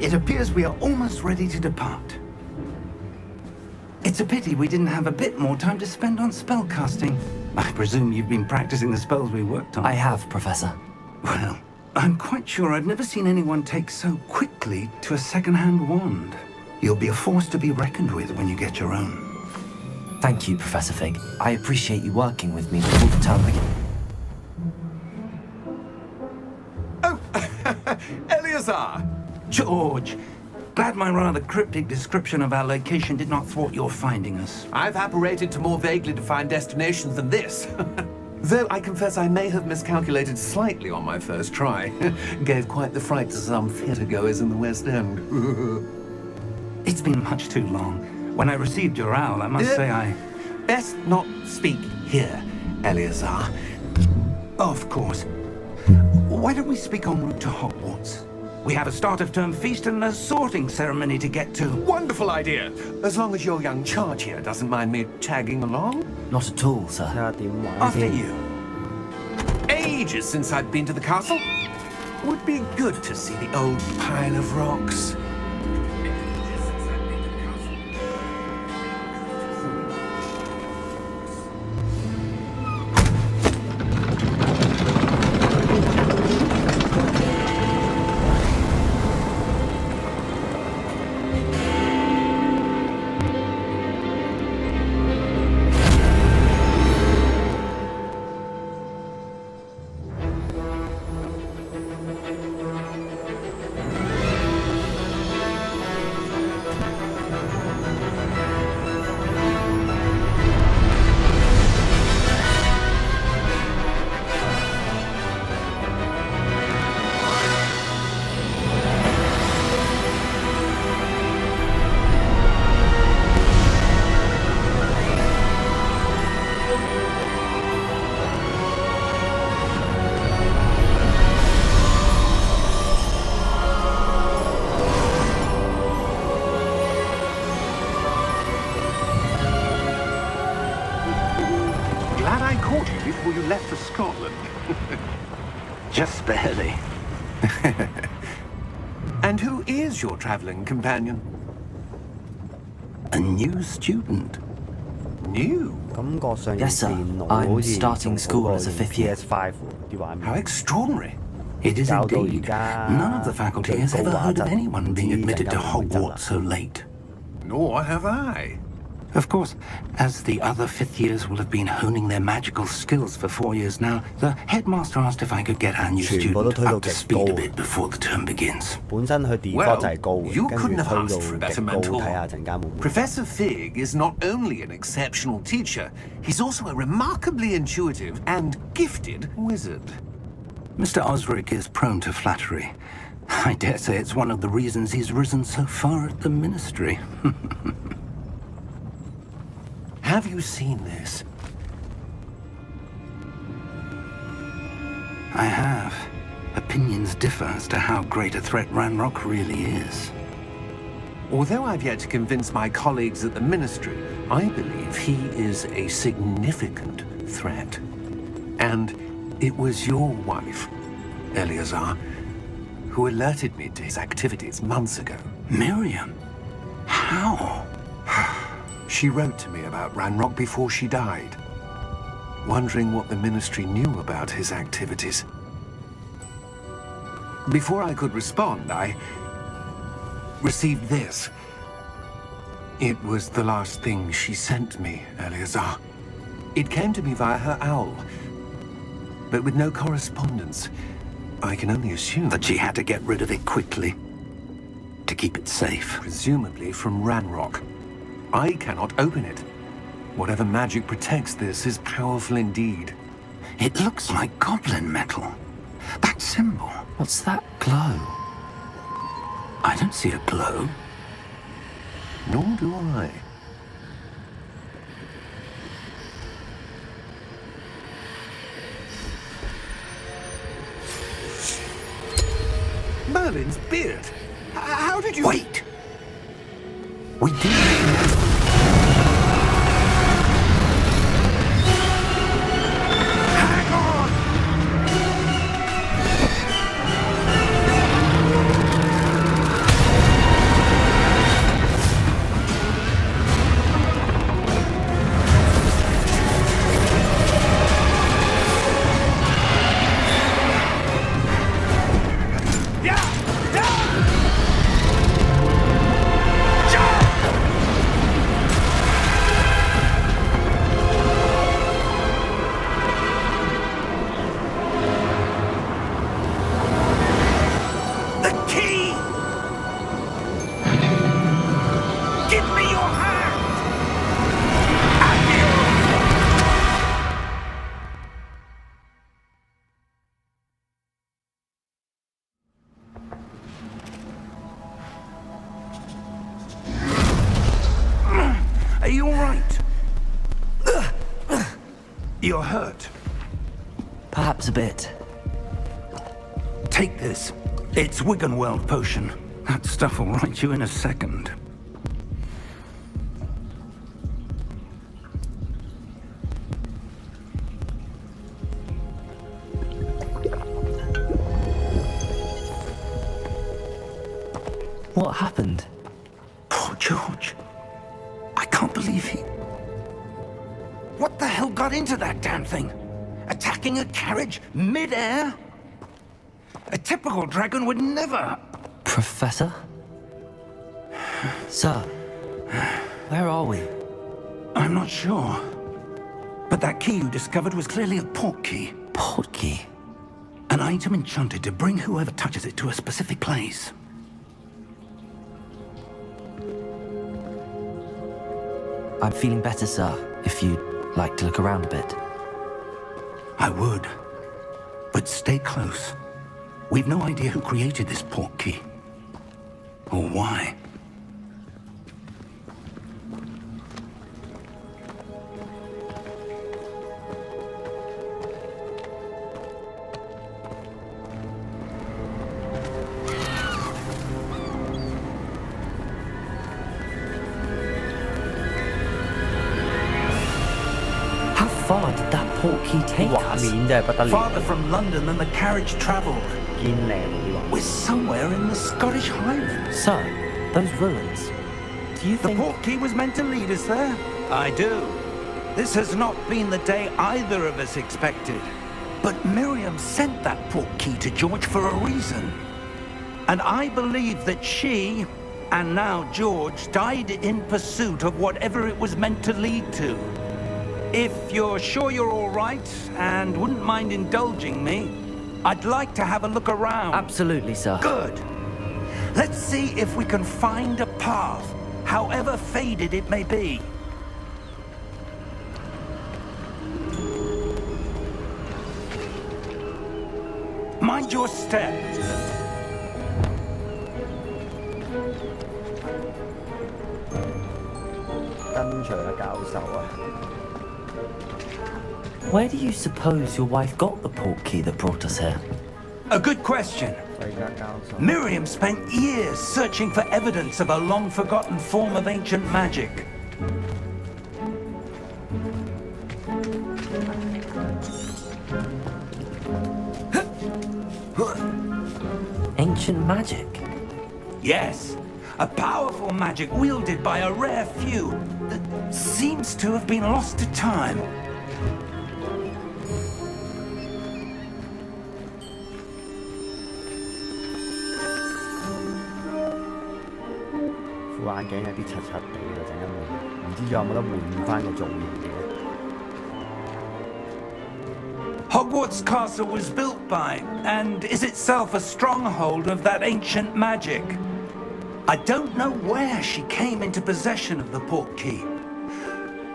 It appears we are almost ready to depart. It's a pity we didn't have a bit more time to spend on spellcasting. I presume you've been practicing the spells we worked on. I have, Professor. Well, I'm quite sure I've never seen anyone take so quickly to a second-hand wand. You'll be a force to be reckoned with when you get your own. Thank you, Professor Fig. I appreciate you working with me before the term begins. Oh, Eleazar! George! Glad my rather cryptic description of our location did not thwart your finding us. I've apparated to more vaguely defined destinations than this. Though I confess I may have miscalculated slightly on my first try. Gave quite the fright to some theatre-goers in the West End. It's been much too long. When I received your owl, I must say I... Best not speak here, Eleazar. Of course. Why don't we speak en route to Hogwarts? We have a start-of-term feast and a sorting ceremony to get to. Wonderful idea! As long as your young charge here doesn't mind me tagging along. Not at all, sir. After you. Ages since I'd been to the castle. Would be good to see the old pile of rocks. Before you left for Scotland. Just barely. And who is your traveling companion? A new student. New? Yes, sir. I'm starting school as a fifth year. How extraordinary. It is indeed. None of the faculty has ever heard of anyone being admitted to Hogwarts so late. Nor have I. Of course, as the other fifth years will have been honing their magical skills for 4 years now, the headmaster asked if I could get our new student up to speed a bit before the term begins. Well, you couldn't have asked for a better mentor. Professor Fig is not only an exceptional teacher, he's also a remarkably intuitive and gifted wizard. Mr. Osric is prone to flattery. I dare say it's one of the reasons he's risen so far at the ministry. Have you seen this? I have. Opinions differ as to how great a threat Ranrock really is. Although I've yet to convince my colleagues at the Ministry, I believe he is a significant threat. And it was your wife, Eleazar, who alerted me to his activities months ago. Miriam? How? She wrote to me about Ranrock before she died, wondering what the Ministry knew about his activities. Before I could respond, I received this. It was the last thing she sent me, Eleazar. It came to me via her owl, but with no correspondence. I can only assume that she had to get rid of it quickly, to keep it safe. Presumably from Ranrock. I cannot open it. Whatever magic protects this is powerful indeed. It looks like goblin metal. That symbol. What's that glow? I don't see a glow. Nor do I. Merlin's beard. How did you... Wait! We did... You're hurt. Perhaps a bit. Take this. It's Wiggenweld potion. That stuff will right you in a second. What happened? Poor George. I can't believe he... What the hell got into that damn thing? Attacking a carriage mid-air? A typical dragon would never... Professor? Sir, where are we? I'm not sure. But that key you discovered was clearly a port key. Port key? An item enchanted to bring whoever touches it to a specific place. I'm feeling better, sir, if you'd like to look around a bit. I would. But stay close. We've no idea who created this port key. Or why. How far did that port key take 畫 us? 面真係不得了， Farther from London than the carriage traveled. 堅靚喎啲畫。 We're somewhere in the Scottish Highlands. Sir, those ruins. Do you The think... port key was meant to lead us there? I do. This has not been the day either of us expected. But Miriam sent that port key to George for a reason. And I believe that she, and now George, died in pursuit of whatever it was meant to lead to. If you're sure you're all right and wouldn't mind indulging me, I'd like to have a look around. Absolutely, sir. Good. Let's see if we can find a path, however faded it may be. Mind your step. Where do you suppose your wife got the port key that brought us here? A good question. Miriam spent years searching for evidence of a long-forgotten form of ancient magic. Ancient magic? Yes, a powerful magic wielded by a rare few that seems to have been lost to time. 副眼鏡有啲柒柒地喎，陣間換，唔知仲有冇得換翻個造型嘅？ Hogwarts Castle was built by, and is itself a stronghold of that ancient magic. I don't know where she came into possession of the port key,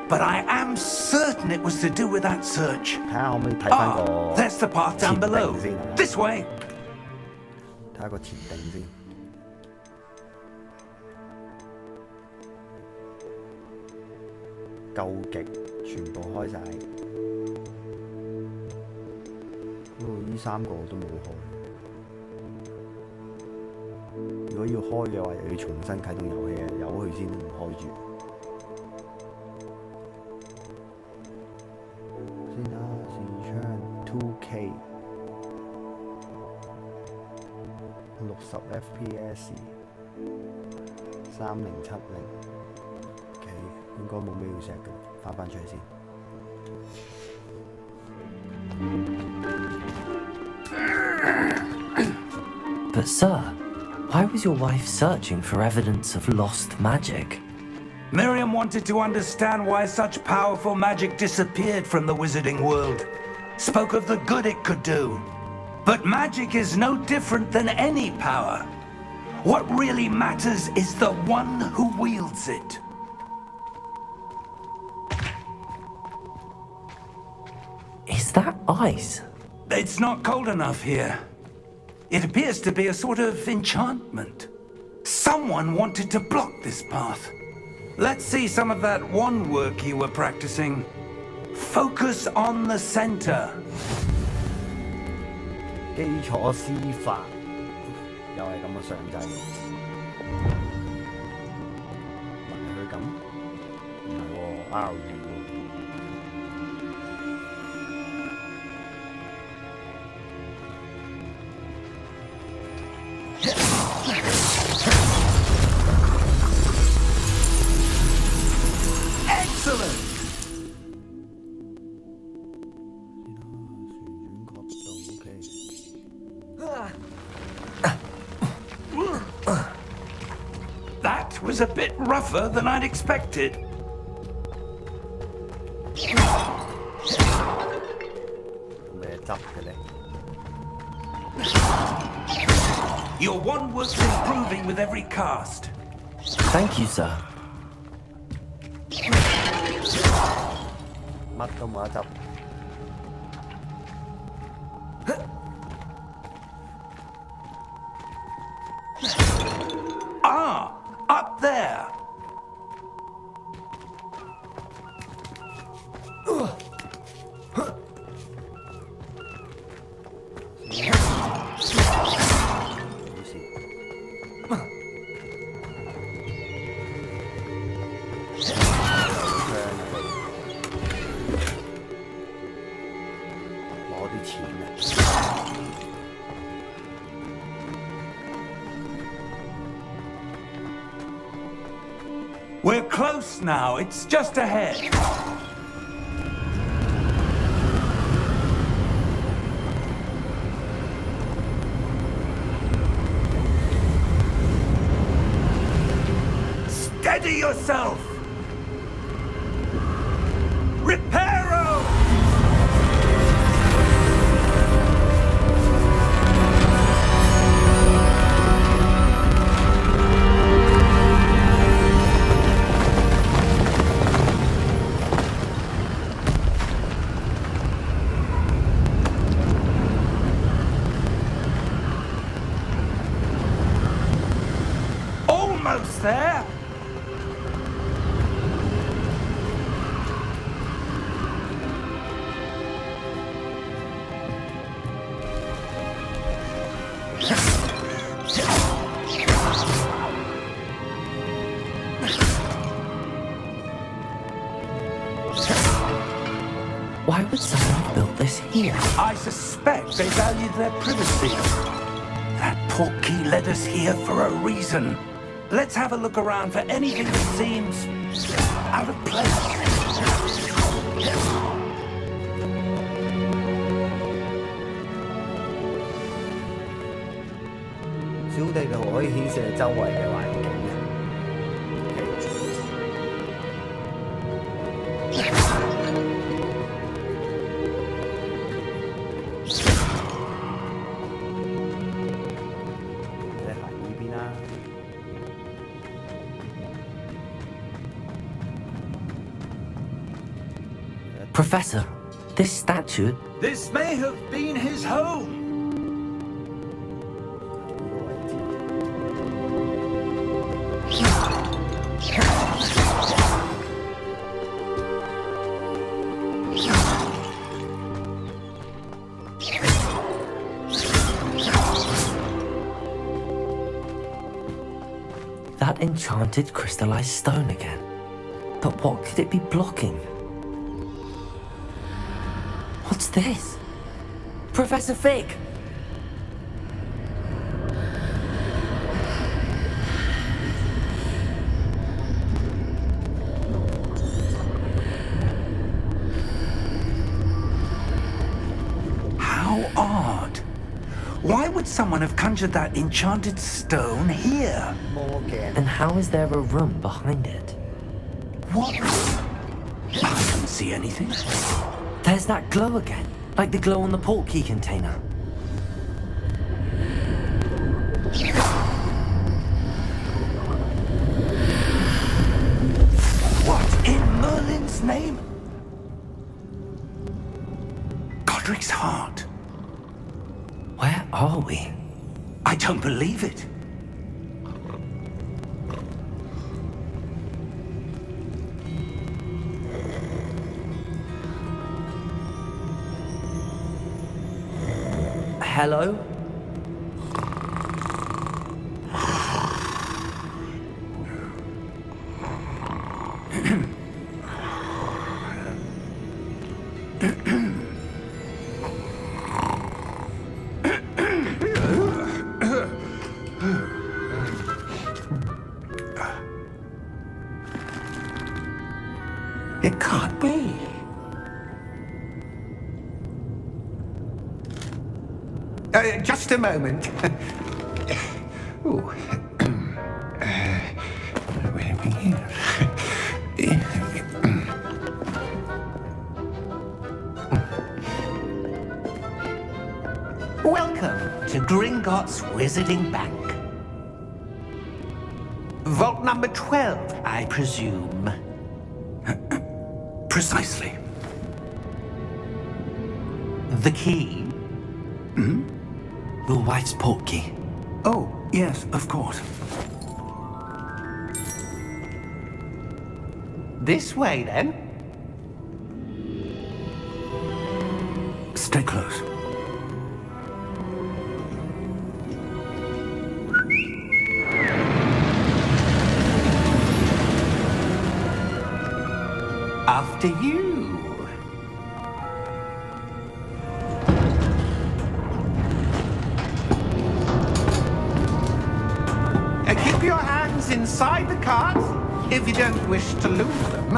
but I am certain it was to do with that search. 睇下可唔可以睇翻個 There's the path down below. 前定先啊 This way. 睇下個前定先。夠極，全部開晒。呢三個都冇開。如果要開嘅話，又要重新啟動遊戲啊，由佢先唔開住。先啦，視窗 2K 60 FPS 3070。OK， 應該冇咩要 set 嘅，翻出嚟先。But sir, why was your wife searching for evidence of lost magic? Miriam wanted to understand why such powerful magic disappeared from the wizarding world. Spoke of the good it could do. But magic is no different than any power. What really matters is the one who wields it. Is that ice? It's not cold enough here. It appears to be a sort of enchantment. Someone wanted to block this path. Let's see some of that wand work you were practicing. Focus on the center. 基礎施法，又係咁嘅上掣。咪佢咁？唔係喎，R 2喎。Excellent. That was a bit rougher than I'd expected. Your wand was improving with every cast. Thank you, sir. 乜都冇得執。Ah, up there. We're close now. It's just ahead. Steady yourself. Reparo! Almost there. Why would someone have built this here? I suspect they valued their privacy. That portkey led us here for a reason. Let's have a look around for anything that seems out of place. 小地圖可以顯示周圍嘅環境嘅。你行呢邊啦。Professor, this statue... This may have been his home. That enchanted crystallized stone again. But what could it be blocking? What's this? Professor Fig! How odd. Why would someone have conjured that enchanted stone here? And how is there a room behind it? What? I don't see anything. There's that glow again, like the glow on the portkey container. What in Merlin's name? Godric's heart. Where are we? I don't believe it. hello? It can't be. Just a moment. Ooh. Where are we? Welcome to Gringotts Wizarding Bank. Vault number 12, I presume. Precisely. The key? Your wife's portkey. Oh, yes, of course. This way, then. Stay close. After you. Keep your hands inside the cards if you don't wish to lose them.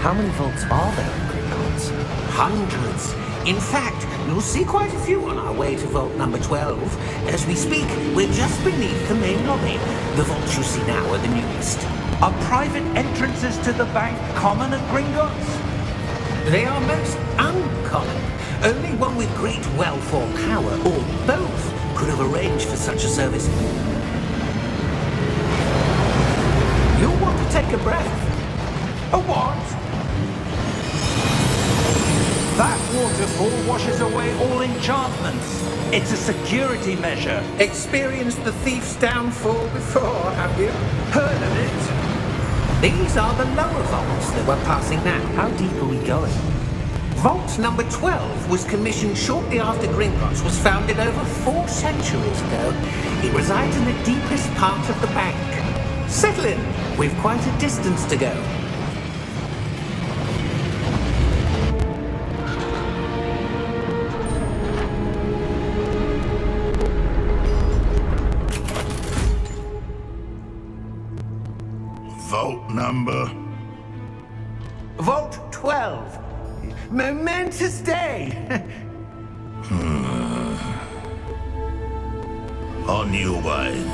How many vaults are there in Gringotts? Hundreds. In fact, you'll see quite a few on our way to vault number 12. As we speak, we're just beneath the main lobby. The vaults you see now are the newest. Are private entrances to the bank common at Gringotts? They are most uncommon. Only one with great wealth or power, or both, could have arranged for such a service. You'll want to take a breath. A what? That waterfall washes away all enchantments. It's a security measure. Experienced the thief's downfall before, have you? Heard of it? These are the lower vaults that we're passing now. How deep are we going? Vault number 12 was commissioned shortly after Gringotts was founded over 4 centuries ago. It resides in the deepest part of the bank. Settle in. We've quite a distance to go. Vault number? Vault 12. Momentous day. On your way.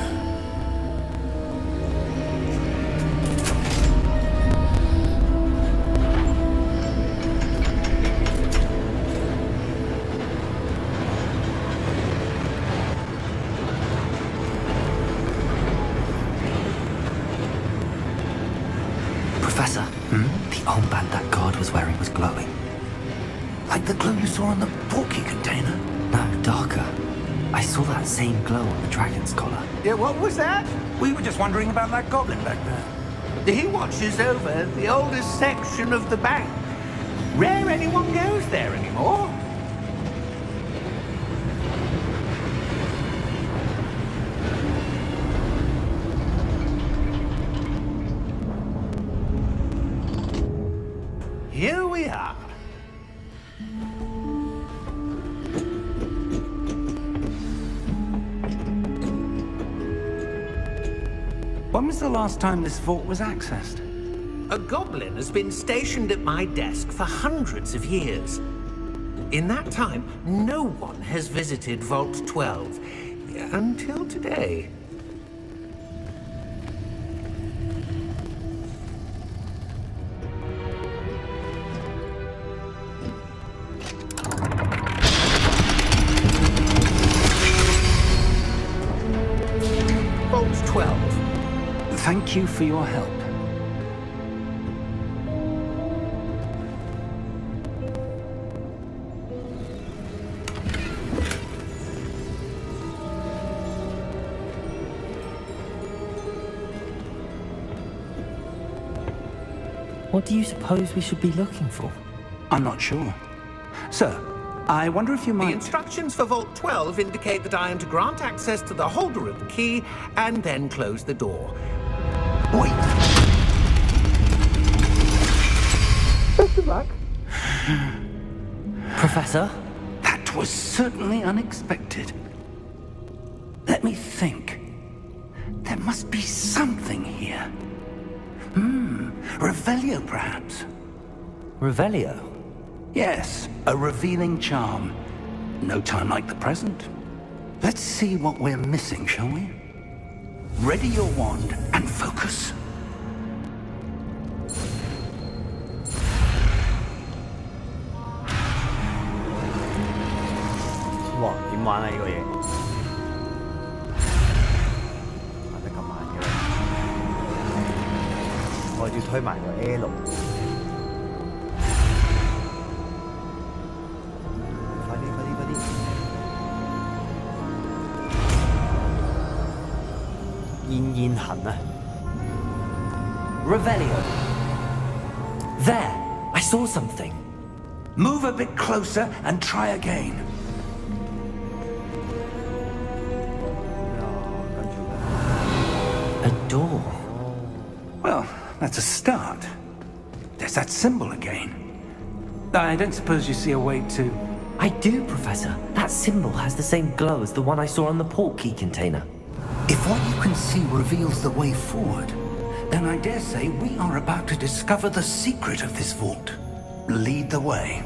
Professor, the armband that guard was wearing was glowing. Like the glow you saw on the portkey container? No, darker. I saw that same glow on the dragon's collar. Yeah, what was that? We were just wondering about that goblin back there. He watches over the oldest section of the bank. Rare anyone goes there anymore. Here we are. When was the last time this vault was accessed? A goblin has been stationed at my desk for hundreds of years. In that time, no one has visited Vault 12 until today. Vault 12. Thank you for your help. What do you suppose we should be looking for? I'm not sure. Sir, I wonder if you The might... instructions for Vault 12 indicate that I am to grant access to the holder of the key and then close the door. Wait! Best of luck. Professor? That was certainly unexpected. Let me think. There must be something here. Revelio, perhaps? Revelio? Yes, a revealing charm. No time like the present. Let's see what we're missing, shall we? Ready your wand and focus. Wow, 點玩啊呢個嘢？玩得咁慢嘅，我要推埋個 L。快啲！快啲！快啲！現行啊 Revelio. There! I saw something. Move a bit closer and try again. 跟住咧， A door. Well, that's a start. There's that symbol again. I don't suppose you see a way to... I do, Professor. That symbol has the same glow as the one I saw on the port key container. If what you can see reveals the way forward, then I dare say we are about to discover the secret of this vault. Lead the way.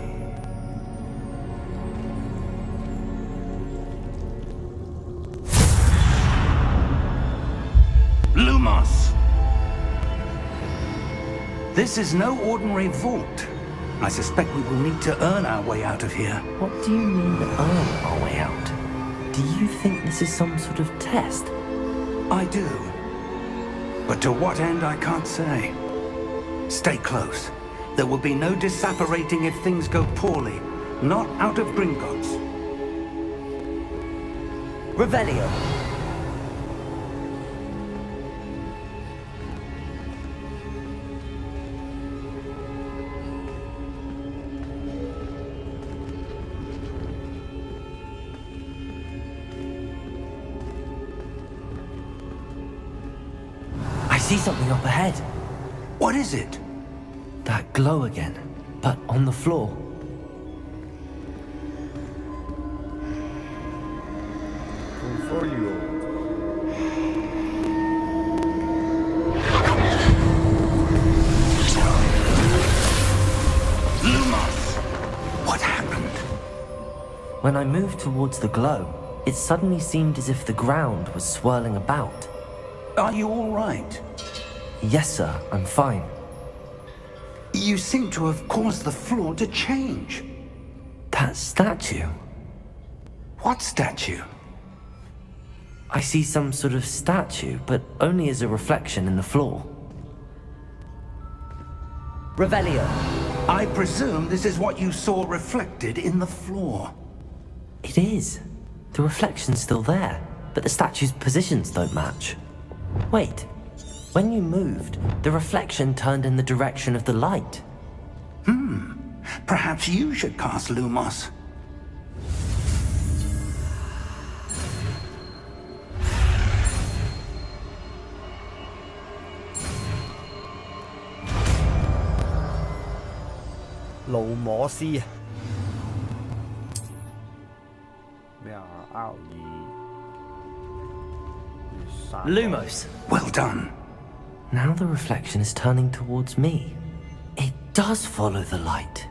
Lumos! This is no ordinary vault. I suspect we will need to earn our way out of here. What do you mean, earn our way out? Do you think this is some sort of test? I do. But to what end, I can't say. Stay close. There will be no disapparating if things go poorly. Not out of Gringotts. Revelio. I see something up ahead. What is it? That glow again, but on the floor. portfolio。Lumos! What happened? When I moved towards the glow, it suddenly seemed as if the ground was swirling about. Are you all right? Yes, sir, I'm fine. You seem to have caused the floor to change. That statue. What statue? I see some sort of statue, but only as a reflection in the floor. Revelio. I presume this is what you saw reflected in the floor. It is. The reflection's still there, but the statue's positions don't match. Wait. When you moved, the reflection turned in the direction of the light. Perhaps you should cast Lumos. Lumos 咩啊 R2 Lumos. Well done. Now the reflection is turning towards me. It does follow the light.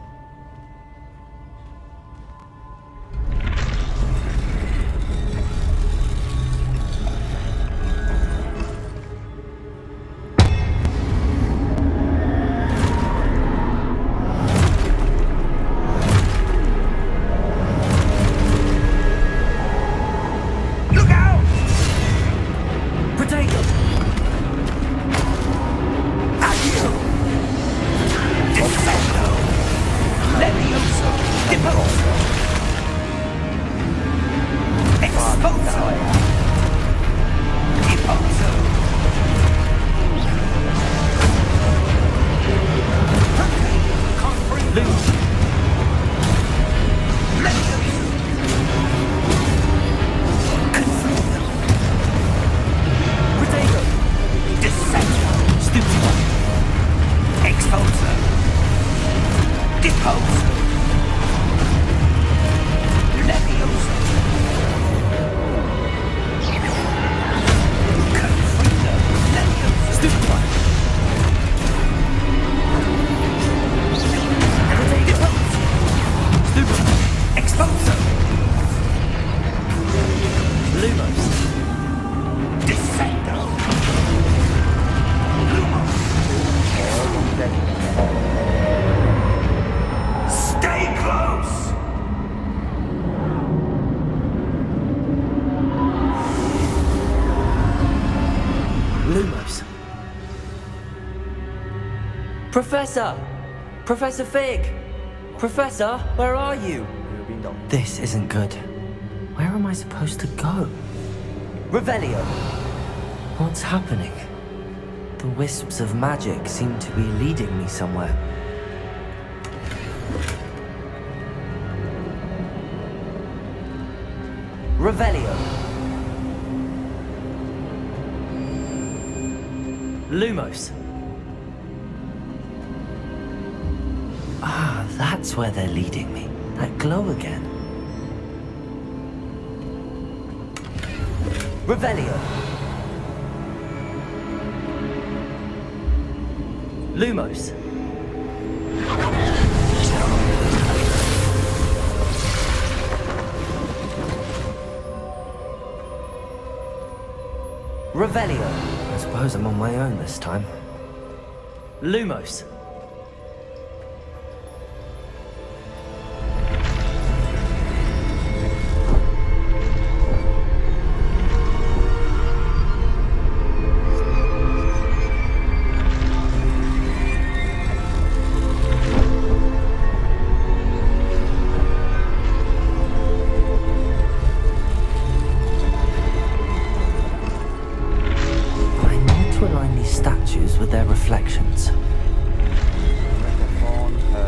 Look out! Potato! At you! Defendo! Lumos. Professor! Professor Fig! Professor, where are you? 去到邊度？ This isn't good. Where am I supposed to go? Revelio! What's happening? The wisps of magic seem to be leading me somewhere. Revelio! Lumos! Ah, that's where they're leading me. That glow again. Revelio! Lumos! Revelio! I suppose I'm on my own this time. Lumos! With their reflections. 方向。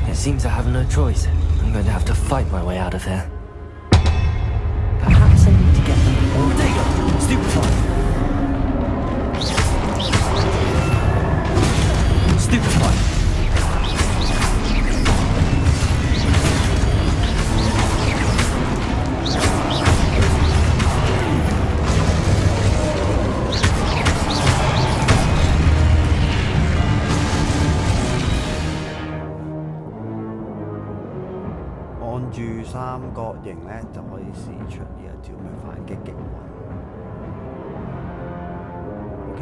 It seems I have no choice. I'm going to have to fight my way out of here. Perhaps I need to get them all. There you go! Stupefy! Stupefy!按住三角形咧，就可以試出呢一招咩反擊極運。OK。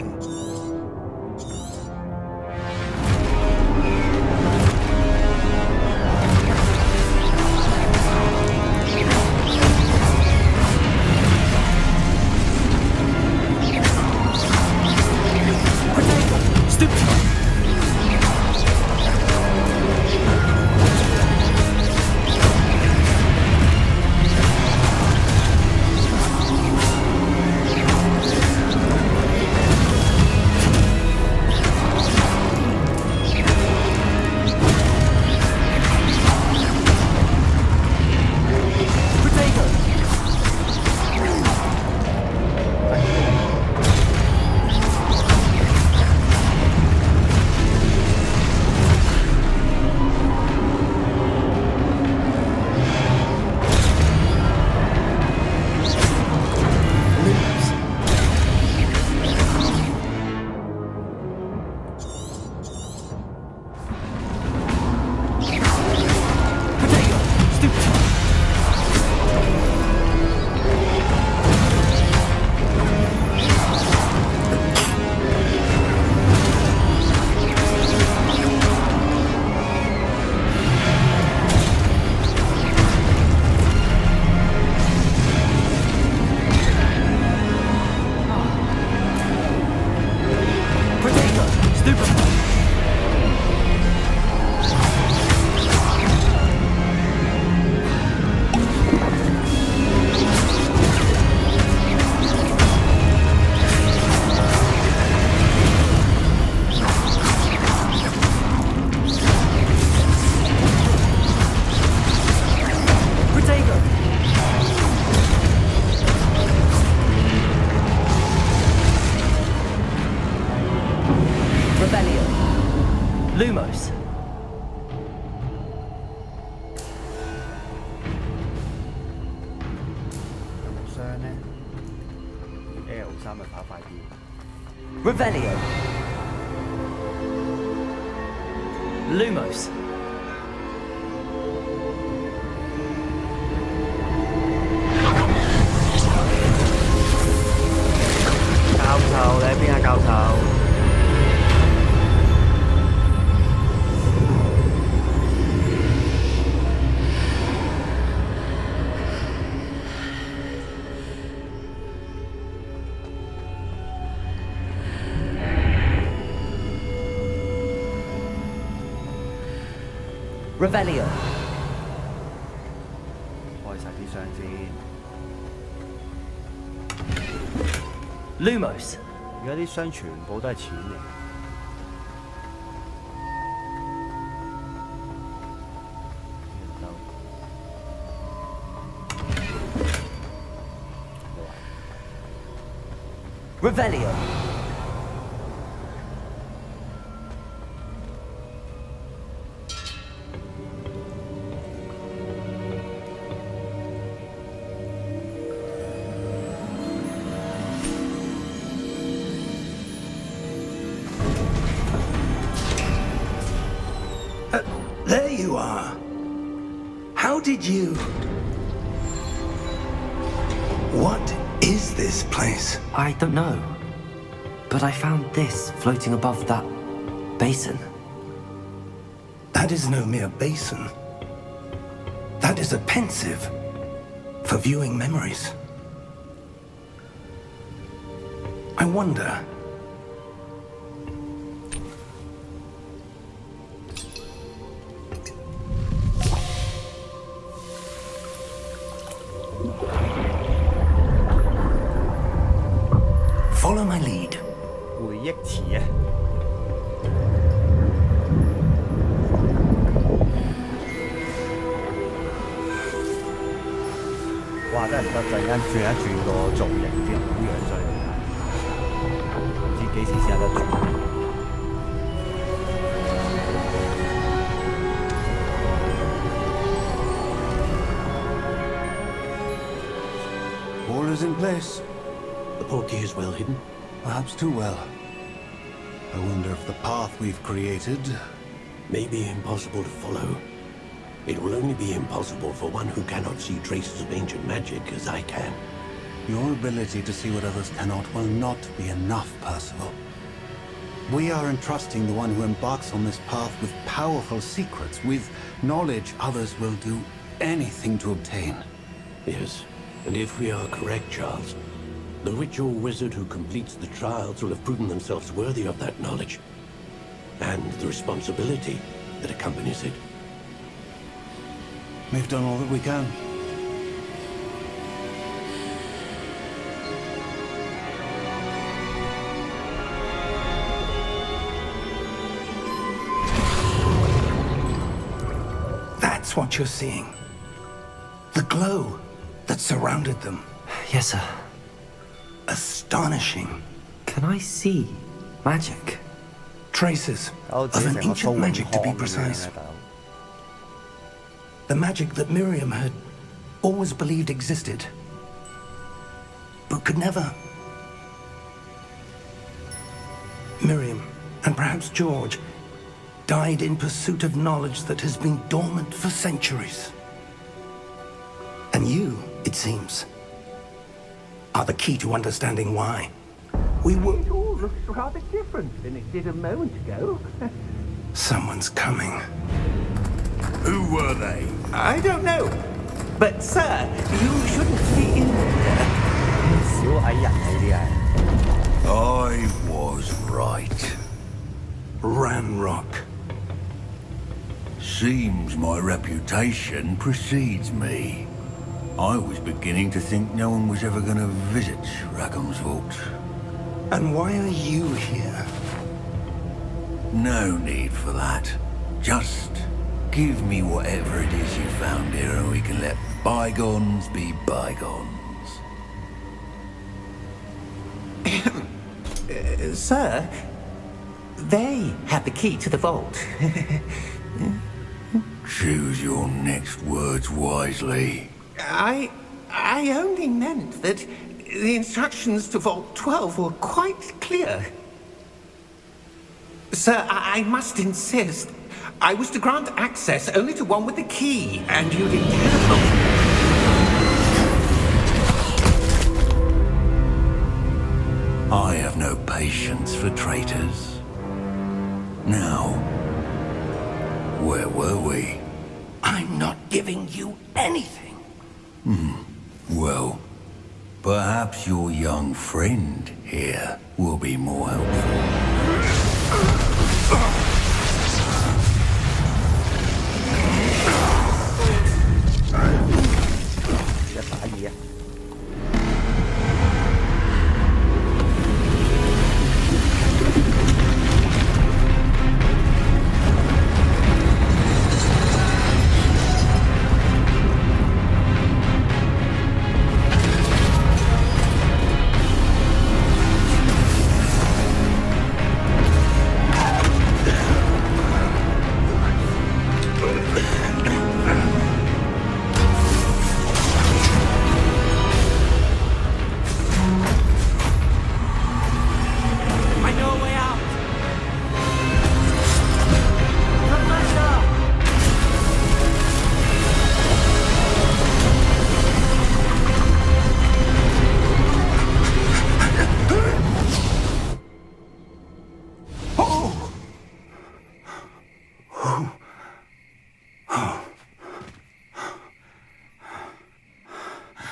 Lumos. 有冇傷呢 L3咪跑快啲。Revelio. Lumos. Revelio. 開晒啲箱先。Lumos. 而家啲箱全部都係錢嚟。Revelio. There you are. How did you... What is this place? I don't know. But I found this floating above that basin. That is no mere basin. That is a pensive for viewing memories. I wonder... Follow my lead. 回憶詞啊！哇！真係唔得，陣間轉一轉個造型啲人好樣衰，唔知幾時先有得轉。All is in place. The portkey is well hidden. Perhaps too well. I wonder if the path we've created... May be impossible to follow. It will only be impossible for one who cannot see traces of ancient magic as I can. Your ability to see what others cannot will not be enough, Percival. We are entrusting the one who embarks on this path with powerful secrets, with knowledge others will do anything to obtain. Yes, and if we are correct, Charles, the ritual wizard who completes the trials will have proven themselves worthy of that knowledge, and the responsibility that accompanies it. We've done all that we can. That's what you're seeing. The glow that surrounded them. Yes, sir. Astonishing. Can I see magic? Traces 搞到 of 自己 an 成個 ancient 蘇 magic to be 永康咁樣 precise. 咧，大佬。The magic that Miriam had always believed existed, but could never. Miriam, and perhaps George, died in pursuit of knowledge that has been dormant for centuries. And you, it seems, are the key to understanding why. We were... It all looks rather different than it did a moment ago. Someone's coming. Who were they? I don't know. But, sir, you shouldn't be in there. 小矮人嚟啲係。I was right. Ranrock. Seems my reputation precedes me. I was beginning to think no one was ever going to visit Rackham's vault. And why are you here? No need for that. Just give me whatever it is you found here and we can let bygones be bygones. Sir, they have the key to the vault. Choose your next words wisely. I only meant that the instructions to Vault 12 were quite clear. Sir, I must insist. I was to grant access only to one with the key, and you didn't have. I have no patience for traitors. Now, where were we? I'm not giving you anything. Well, perhaps your young friend here will be more helpful.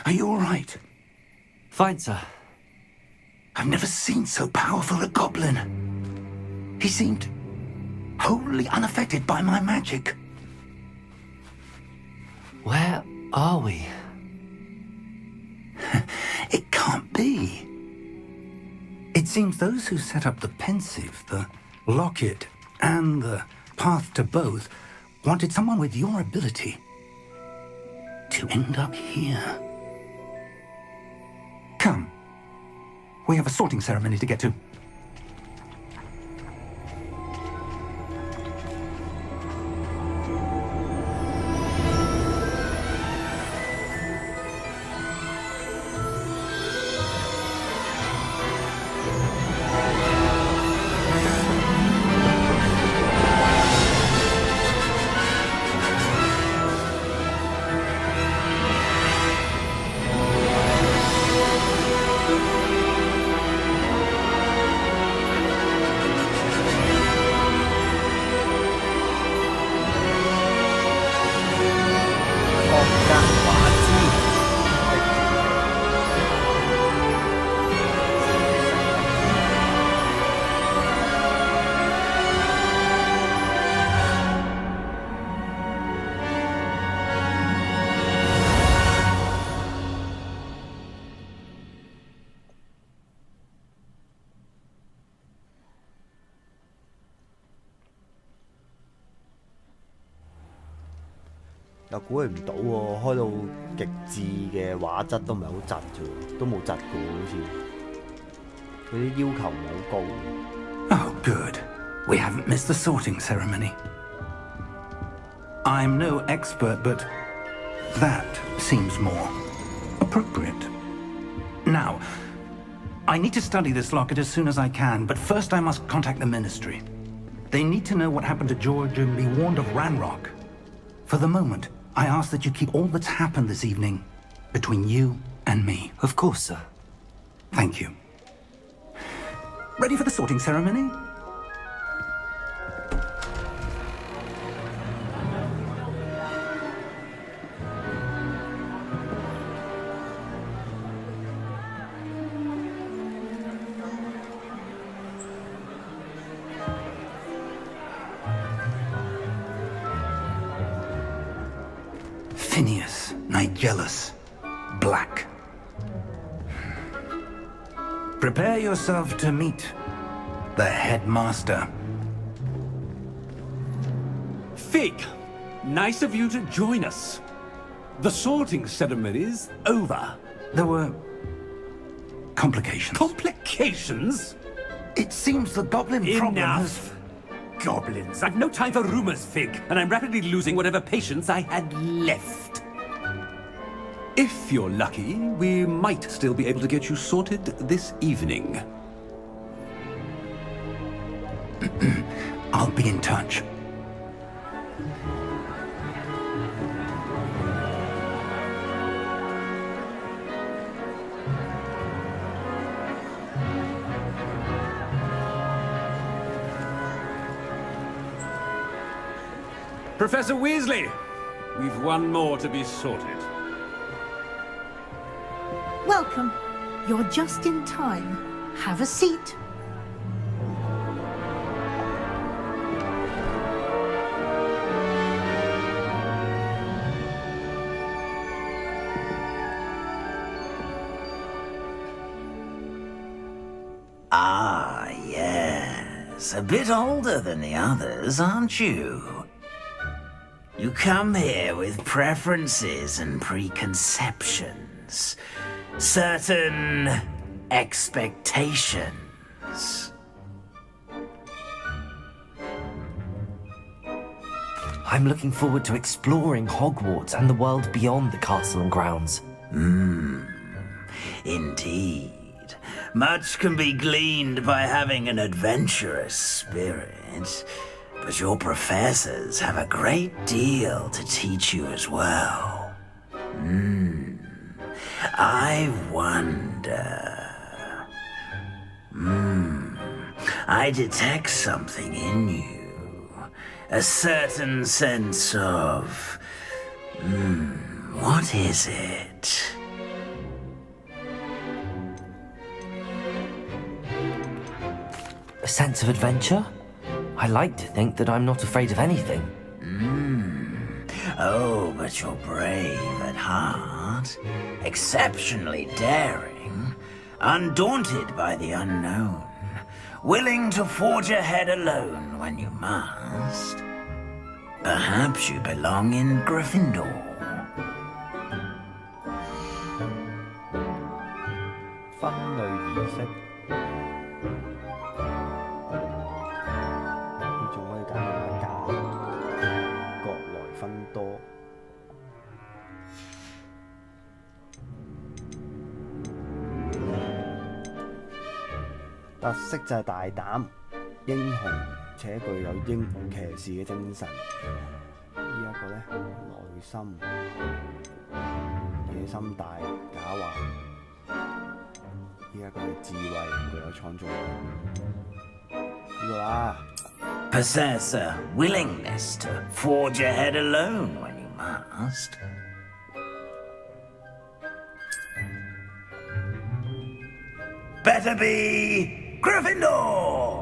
Are you all right? Fine, sir. I've never seen so powerful a goblin. He seemed wholly unaffected by my magic. Where are we? It can't be. It seems those who set up the pensive, the locket, and the path to both wanted someone with your ability to end up here. Come. We have a sorting ceremony to get to.又估佢唔到喎，開到極致嘅畫質都唔係好窒啫，都冇窒過好似。佢啲要求唔係好高。Oh, good. We haven't missed the sorting ceremony. I'm no expert, but that seems more appropriate. Now, I need to study this locket as soon as I can, but first I must contact the Ministry. They need to know what happened to George and be warned of Ranrock. For the moment, I ask that you keep all that's happened this evening between you and me. Of course, sir. Thank you. Ready for the sorting ceremony? Phineas, Nigellus, Black. Prepare yourself to meet the headmaster. Fig, nice of you to join us. The sorting ceremony's over. There were complications. Complications? It seems the goblin problem has... Enough! Goblins. I've no time for rumors, Fig, and I'm rapidly losing whatever patience I had left. If you're lucky, we might still be able to get you sorted this evening. I'll be in touch. Professor Weasley, we've one more to be sorted. Welcome. You're just in time. Have a seat. Ah, yes. A bit older than the others, aren't you? You come here with preferences and preconceptions. Certain expectations. I'm looking forward to exploring Hogwarts and the world beyond the castle and grounds. Indeed. Much can be gleaned by having an adventurous spirit, but your professors have a great deal to teach you as well. I wonder... I detect something in you. A certain sense of... what is it? A sense of adventure? I like to think that I'm not afraid of anything. Oh, but you're brave at heart, exceptionally daring, undaunted by the unknown, willing to forge ahead alone when you must. Perhaps you belong in Gryffindor. 分類儀式，呢仲可以揀下加，國來分多。特色就係大膽、英雄且具有英雄騎士嘅精神。呢一個呢，內心、野心大、狡猾。呢一個係智慧，具有創造力。呢個啦。Possess a willingness to forge ahead alone when you must. Better be Gryffindor!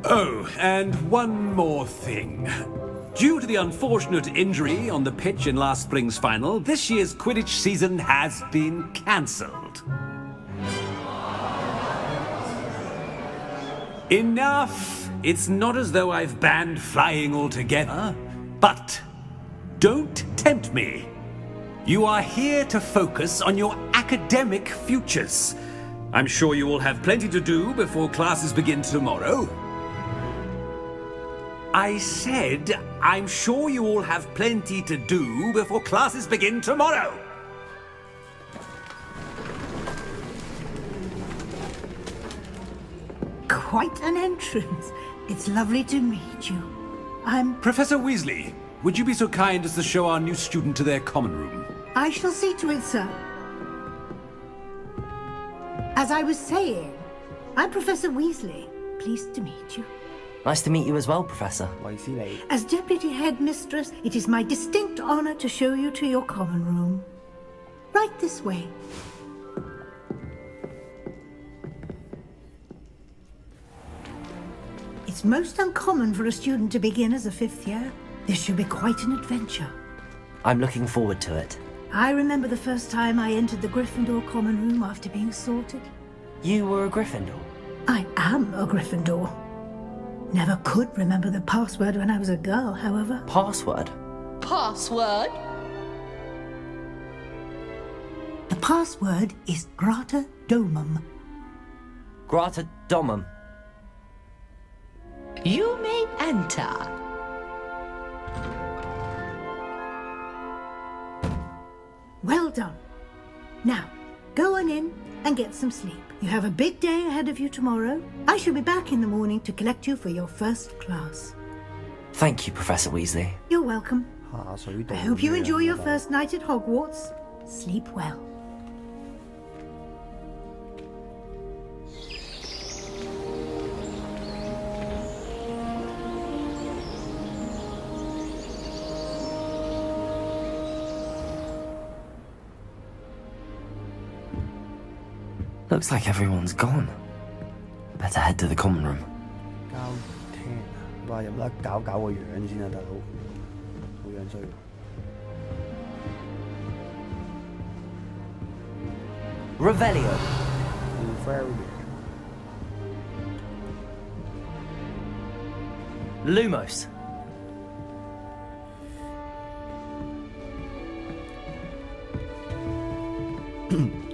Oh, and one more thing. Due to the unfortunate injury on the pitch in last spring's final, this year's Quidditch season has been cancelled. Enough! It's not as though I've banned flying altogether, but don't tempt me. You are here to focus on your academic futures. I'm sure you will have plenty to do before classes begin tomorrow. I said, I'm sure you all have plenty to do before classes begin tomorrow. Quite an entrance. It's lovely to meet you. I'm... Professor Weasley, would you be so kind as to show our new student to their common room? I shall see to it, sir. As I was saying, I'm Professor Weasley. Pleased to meet you. Nice to meet you as well, Professor. As Deputy Headmistress, it is my distinct honor to show you to your common room. Right this way. It's most uncommon for a student to begin as a fifth year. This should be quite an adventure. I'm looking forward to it. I remember the first time I entered the Gryffindor common room after being sorted. You were a Gryffindor? I am a Gryffindor. Never could remember the password when I was a girl, however. Password? Password? The password is Grata Domum. Grata Domum. You may enter. Well done. Now, go on in and get some sleep. You have a big day ahead of you tomorrow. I shall be back in the morning to collect you for your first class. Thank you, Professor Weasley. You're welcome. I hope you enjoy your first night at Hogwarts. Sleep well. Looks like everyone's gone. Better head to the common room. 交廳啊！哇，有冇得搞個樣先啊，大佬？好樣衰。Revelio. Lumos.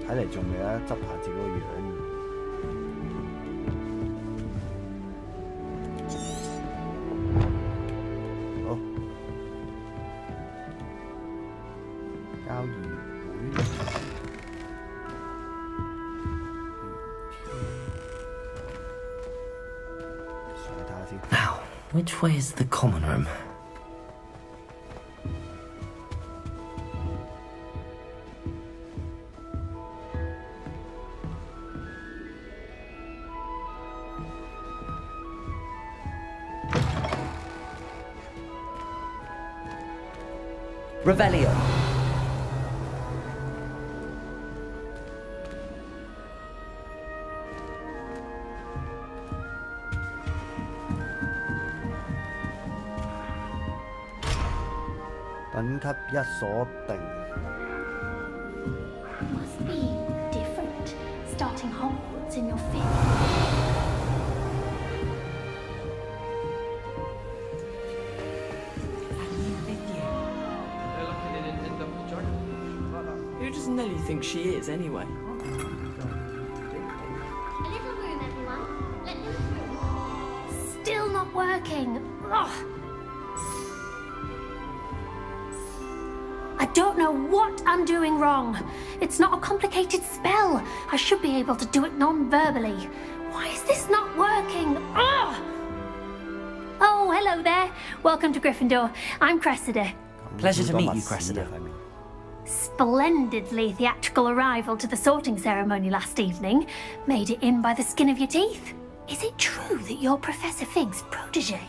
睇嚟仲未得執下自己個樣。好，交易會。上去睇下先。Now, which way is the common room? Revelio. Must be different, starting Hogwarts in your 5th. Who does Nelly think she is, anyway? A little room, everyone. Let them through. Still not working. Ugh. I don't know what I'm doing wrong. It's not a complicated spell. I should be able to do it non-verbally. Why is this not working? Ugh. Oh, hello there. Welcome to Gryffindor. I'm Cressida. Pleasure to meet you, Cressida. Splendidly theatrical arrival to the sorting ceremony last evening. Made it in by the skin of your teeth. Is it true that you're Professor Fig's protege?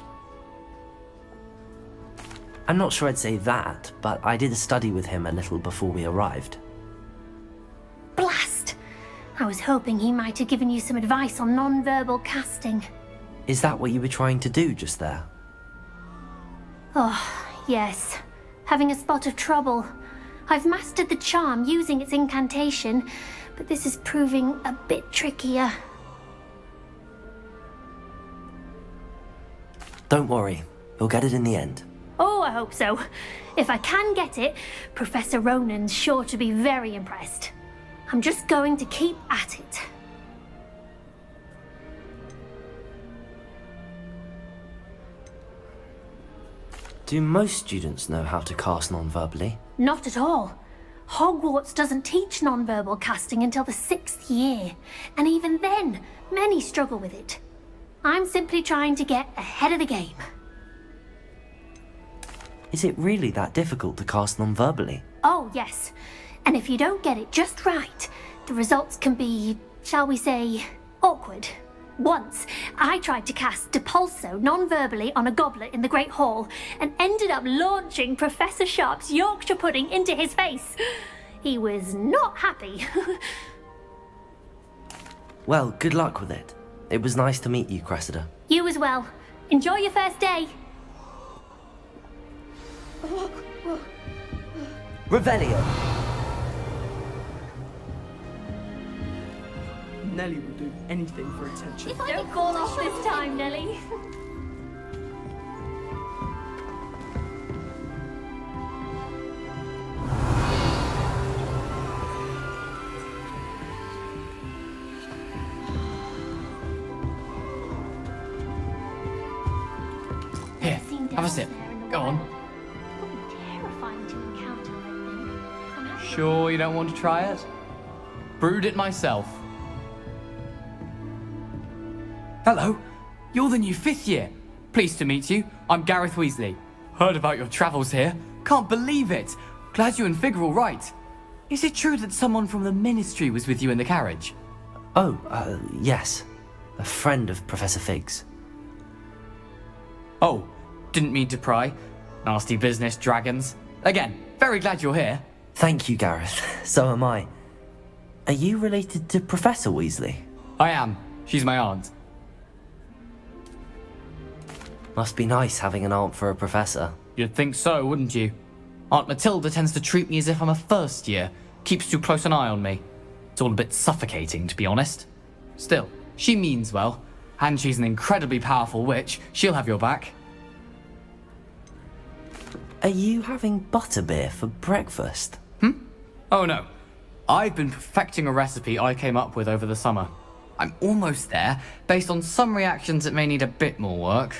I'm not sure I'd say that, but I did study with him a little before we arrived. Blast! I was hoping he might have given you some advice on non-verbal casting. Is that what you were trying to do just there? Oh, yes. Having a spot of trouble. I've mastered the charm using its incantation, but this is proving a bit trickier. Don't worry, you'll get it in the end. Oh, I hope so. If I can get it, Professor Ronan's sure to be very impressed. I'm just going to keep at it. Do most students know how to cast non-verbally? Not at all. Hogwarts doesn't teach non-verbal casting until the 6th year, and even then, many struggle with it. I'm simply trying to get ahead of the game. Is it really that difficult to cast non-verbally? Oh, yes. And if you don't get it just right, the results can be, shall we say, awkward. Once, I tried to cast Depulso non-verbally on a goblet in the Great Hall and ended up launching Professor Sharp's Yorkshire pudding into his face. He was not happy. Well, good luck with it. It was nice to meet you, Cressida. You as well. Enjoy your first day. Revelio. Nelly will do anything for attention. Don't fall off this time, Nelly. Here, have a sip. Go on. Terrifying to encounter, I think. Sure you don't want to try it? Brewed it myself. Hello, you're the new 5th year. Pleased to meet you. I'm Gareth Weasley. Heard about your travels here. Can't believe it. Glad you and Fig are all right. Is it true that someone from the Ministry was with you in the carriage? Oh, yes. A friend of Professor Fig's. Oh, didn't mean to pry. Nasty business, dragons. Again, very glad you're here. Thank you, Gareth. So am I. Are you related to Professor Weasley? I am. She's my aunt. Must be nice having an aunt for a professor. You'd think so, wouldn't you? Aunt Matilda tends to treat me as if I'm a first year. Keeps too close an eye on me. It's all a bit suffocating, to be honest. Still, she means well. And she's an incredibly powerful witch. She'll have your back. Are you having butterbeer for breakfast? Oh no. I've been perfecting a recipe I came up with over the summer. I'm almost there, based on some reactions that may need a bit more work.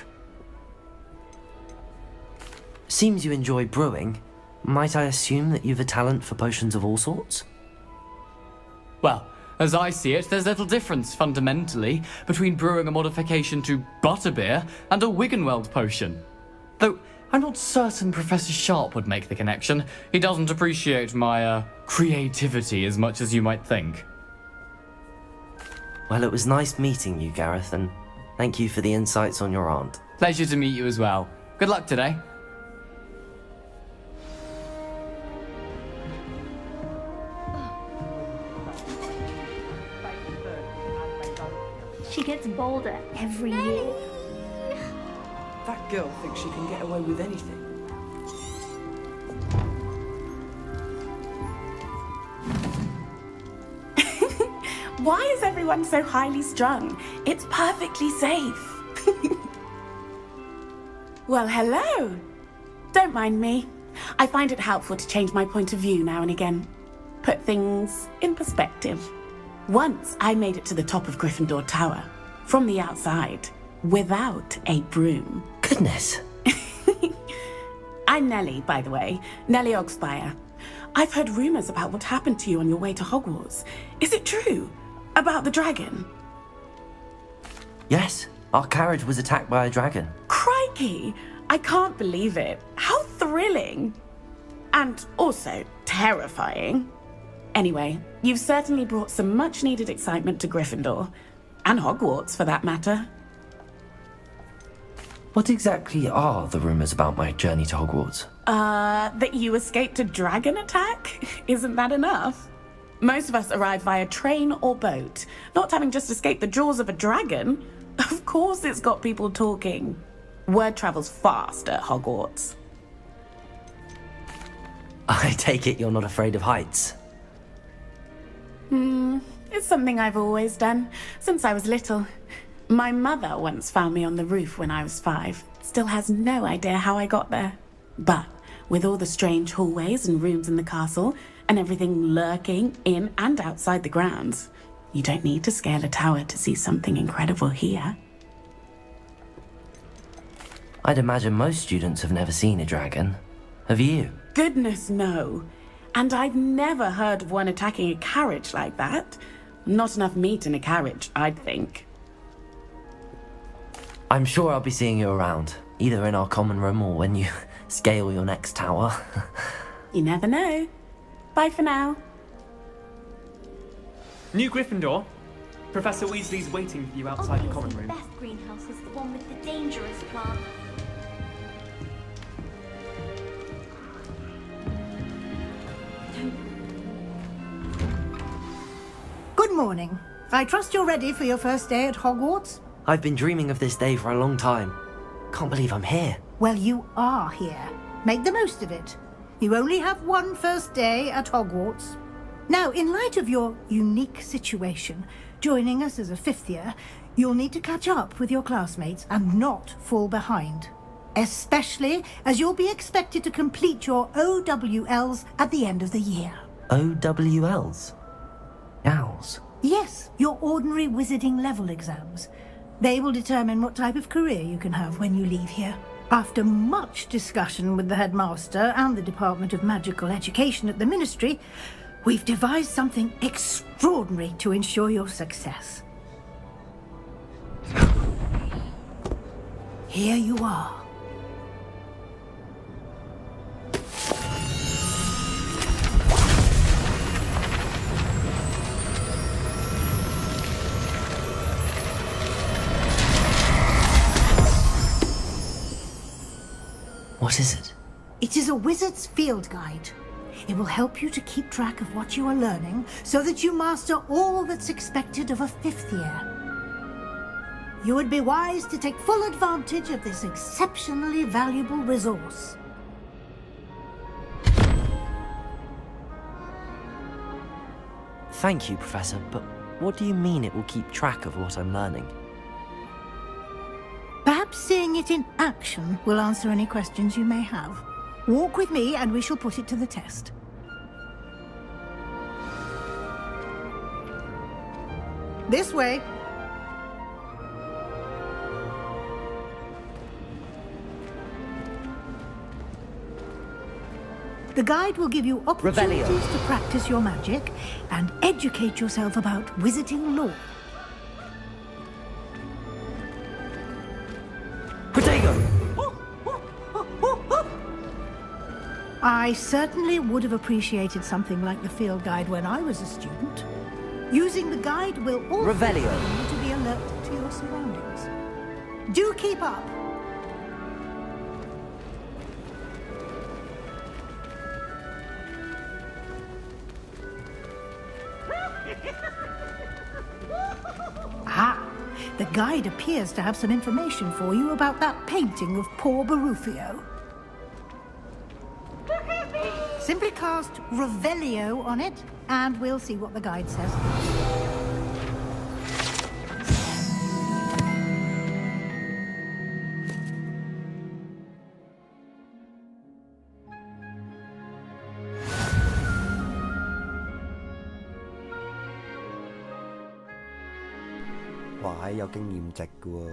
Seems you enjoy brewing. Might I assume that you've a talent for potions of all sorts? Well, as I see it, there's little difference, fundamentally, between brewing a modification to butterbeer and a Wiggenweld potion. Though, I'm not certain Professor Sharp would make the connection. He doesn't appreciate my, creativity as much as you might think. Well, it was nice meeting you, Gareth, and thank you for the insights on your aunt. Pleasure to meet you as well. Good luck today. She gets bolder every year. That girl thinks she can get away with anything. Why is everyone so highly strung? It's perfectly safe. Well, hello. Don't mind me. I find it helpful to change my point of view now and again. Put things in perspective. Once I made it to the top of Gryffindor Tower, from the outside, without a broom. Goodness. I'm Nellie, by the way. Nellie Ogspire. I've heard rumors about what happened to you on your way to Hogwarts. Is it true? About the dragon? Yes, our carriage was attacked by a dragon. Crikey! I can't believe it. How thrilling! And also terrifying. Anyway, you've certainly brought some much-needed excitement to Gryffindor. And Hogwarts, for that matter. What exactly are the rumors about my journey to Hogwarts? That you escaped a dragon attack? Isn't that enough? Most of us arrive via train or boat. Not having just escaped the jaws of a dragon, of course it's got people talking. Word travels fast at Hogwarts. I take it you're not afraid of heights. It's something I've always done, since I was little. My mother once found me on the roof when I was 5. Still has no idea how I got there. But with all the strange hallways and rooms in the castle, and everything lurking in and outside the grounds, you don't need to scale a tower to see something incredible here. I'd imagine most students have never seen a dragon. Have you? Goodness, no. And I've never heard of one attacking a carriage like that. Not enough meat in a carriage, I'd think. I'm sure I'll be seeing you around, either in our common room or when you scale your next tower. You never know. Bye for now. New Gryffindor. Professor Weasley's waiting for you outside the common room. The best greenhouse is the one with the dangerous plant. Good morning. I trust you're ready for your first day at Hogwarts? I've been dreaming of this day for a long time. Can't believe I'm here. Well, you are here. Make the most of it. You only have one first day at Hogwarts. Now, in light of your unique situation, joining us as a 5th year, you'll need to catch up with your classmates and not fall behind. Especially as you'll be expected to complete your OWLs at the end of the year. OWLs? Owls? Yes, your ordinary wizarding level exams. They will determine what type of career you can have when you leave here. After much discussion with the headmaster and the Department of Magical Education at the Ministry, we've devised something extraordinary to ensure your success. Here you are. What is it? It is a wizard's field guide. It will help you to keep track of what you are learning so that you master all that's expected of a 5th year. You would be wise to take full advantage of this exceptionally valuable resource. Thank you, Professor, but what do you mean it will keep track of what I'm learning? Perhaps seeing it in action will answer any questions you may have. Walk with me and we shall put it to the test. This way. The guide will give you opportunities to practice your magic and educate yourself about wizarding lore. I certainly would have appreciated something like the field guide when I was a student. Using the guide will also allow you to be alert to your surroundings. Do keep up. The guide appears to have some information for you about that painting of poor Barufio. Simply cast Revelio on it, and we'll see what the guide says. Wow, 有經驗值嘅喎。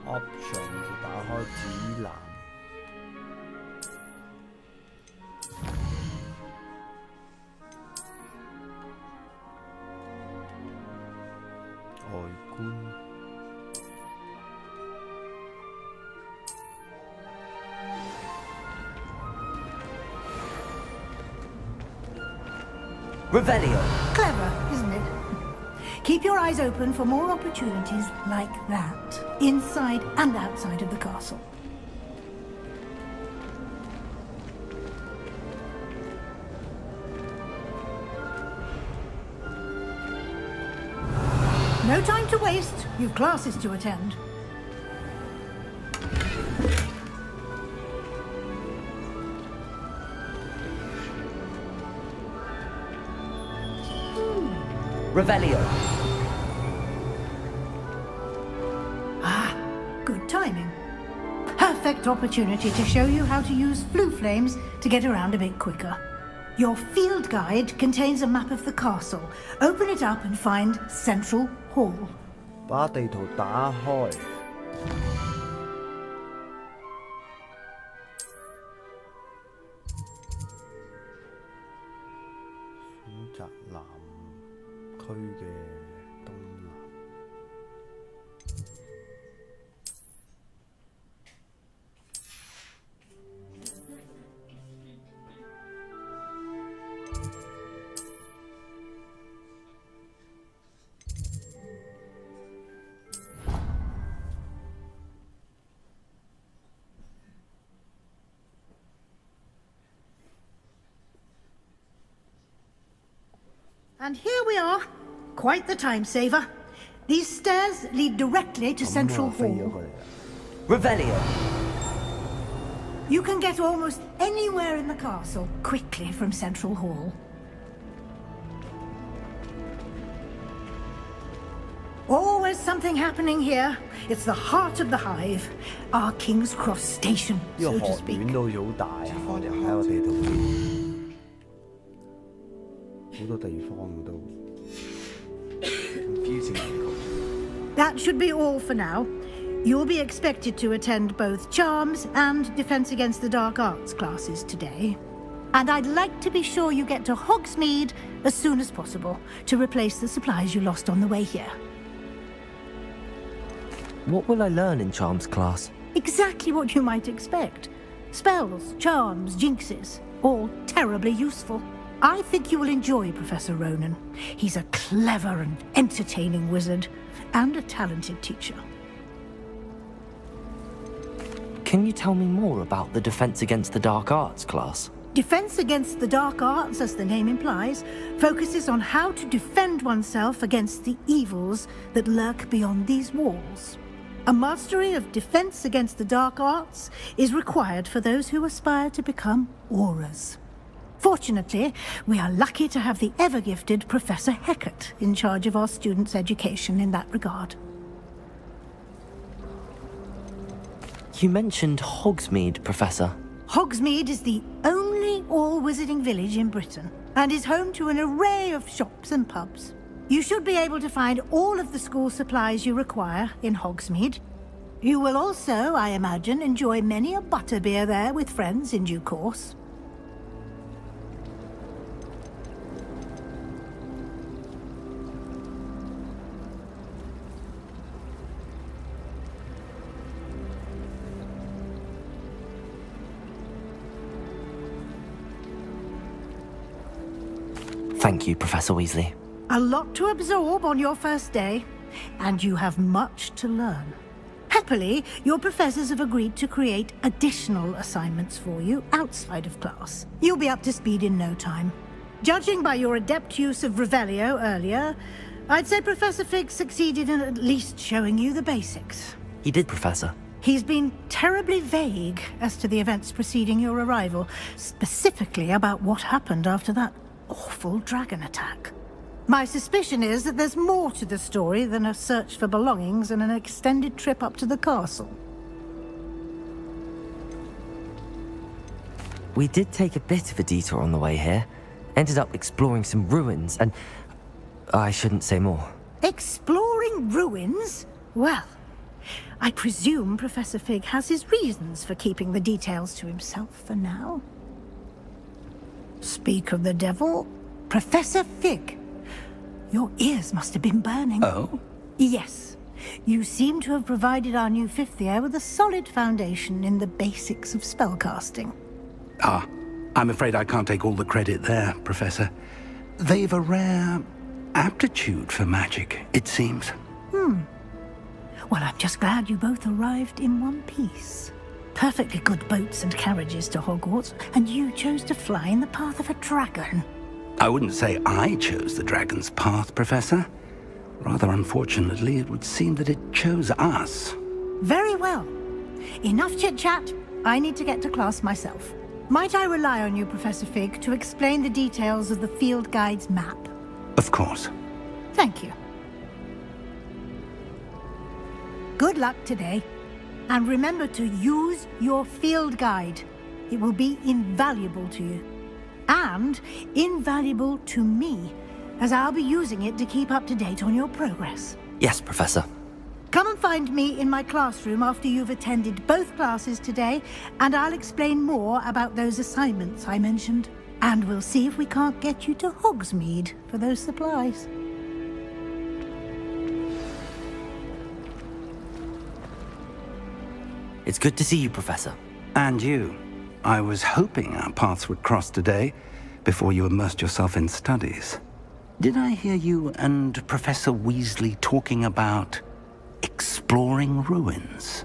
Option 打開指南。外觀。Revelio. Clever, isn't it? Keep your eyes open for more opportunities like that, inside and outside of the castle. No time to waste. You've classes to attend. Revelio. Ah, good timing. Perfect opportunity to show you how to use flue flames to get around a bit quicker. Your field guide contains a map of the castle. Open it up and find Central Hall. 把地圖打開。選擇南區嘅東南。And here we are. Quite the time saver. These stairs lead directly to Central Hall. Revelio. You can get almost anywhere in the castle quickly from Central Hall. Always something happening here. It's the heart of the hive. Our King's Cross Station, so to speak. 呢個學院都好似好大啊！我哋睇個地圖先。好多地方都 confusing. That should be all for now. You'll be expected to attend both Charms and Defense Against the Dark Arts classes today. And I'd like to be sure you get to Hogsmeade as soon as possible to replace the supplies you lost on the way here. What will I learn in Charms class? Exactly what you might expect. Spells, charms, jinxes, all terribly useful. I think you will enjoy Professor Ronan. He's a clever and entertaining wizard, and a talented teacher. Can you tell me more about the Defense Against the Dark Arts class? Defense Against the Dark Arts, as the name implies, focuses on how to defend oneself against the evils that lurk beyond these walls. A mastery of Defense Against the Dark Arts is required for those who aspire to become auras. Fortunately, we are lucky to have the ever-gifted Professor Heckert in charge of our students' education in that regard. You mentioned Hogsmeade, Professor. Hogsmeade is the only all-wizarding village in Britain and is home to an array of shops and pubs. You should be able to find all of the school supplies you require in Hogsmeade. You will also, I imagine, enjoy many a butterbeer there with friends in due course. Thank you, Professor Weasley. A lot to absorb on your first day, and you have much to learn. Happily, your professors have agreed to create additional assignments for you outside of class. You'll be up to speed in no time. Judging by your adept use of Revelio earlier, I'd say Professor Fig succeeded in at least showing you the basics. He did, Professor. He's been terribly vague as to the events preceding your arrival, specifically about what happened after that awful dragon attack. My suspicion is that there's more to the story than a search for belongings and an extended trip up to the castle. We did take a bit of a detour on the way here. Ended up exploring some ruins and... I shouldn't say more. Exploring ruins? Well, I presume Professor Fig has his reasons for keeping the details to himself for now. Speak of the devil, Professor Fig. Your ears must have been burning. Oh? Yes. You seem to have provided our new fifth year with a solid foundation in the basics of spellcasting. Ah, I'm afraid I can't take all the credit there, Professor. They've a rare aptitude for magic, it seems. Well, I'm just glad you both arrived in one piece. Perfectly good boats and carriages to Hogwarts, and you chose to fly in the path of a dragon. I wouldn't say I chose the dragon's path, Professor. Rather unfortunately, it would seem that it chose us. Very well. Enough chit-chat. I need to get to class myself. Might I rely on you, Professor Fig, to explain the details of the field guide's map? Of course. Thank you. Good luck today. And remember to use your field guide. It will be invaluable to you. And invaluable to me, as I'll be using it to keep up to date on your progress. Yes, Professor. Come and find me in my classroom after you've attended both classes today, and I'll explain more about those assignments I mentioned. And we'll see if we can't get you to Hogsmeade for those supplies. It's good to see you, Professor. And you. I was hoping our paths would cross today, before you immersed yourself in studies. Did I hear you and Professor Weasley talking about exploring ruins?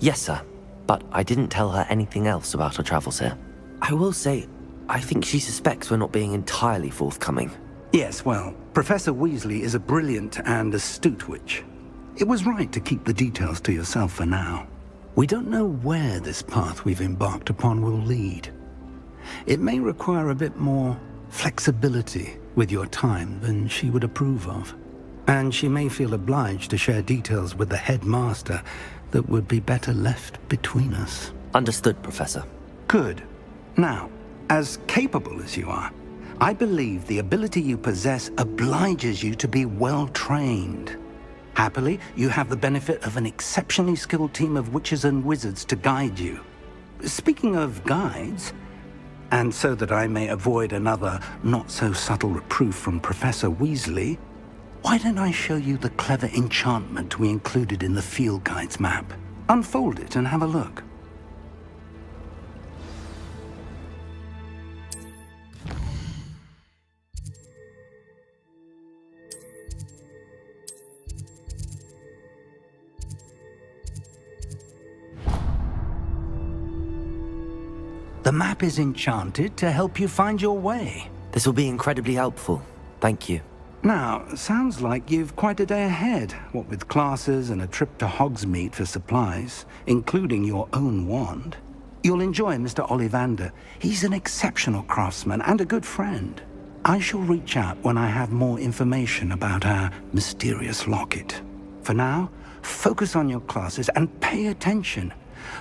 Yes, sir. But I didn't tell her anything else about our travels here. I will say, I think she suspects we're not being entirely forthcoming. Yes, well, Professor Weasley is a brilliant and astute witch. It was right to keep the details to yourself for now. We don't know where this path we've embarked upon will lead. It may require a bit more flexibility with your time than she would approve of. And she may feel obliged to share details with the headmaster that would be better left between us. Understood, Professor. Good. Now, as capable as you are, I believe the ability you possess obliges you to be well trained. Happily, you have the benefit of an exceptionally skilled team of witches and wizards to guide you. Speaking of guides, and so that I may avoid another not-so-subtle reproof from Professor Weasley, why don't I show you the clever enchantment we included in the field guide's map? Unfold it and have a look. The map is enchanted to help you find your way. This will be incredibly helpful. Thank you. Now, sounds like you've quite a day ahead, what with classes and a trip to Hogsmeade for supplies, including your own wand. You'll enjoy Mr. Ollivander. He's an exceptional craftsman and a good friend. I shall reach out when I have more information about our mysterious locket. For now, focus on your classes and pay attention.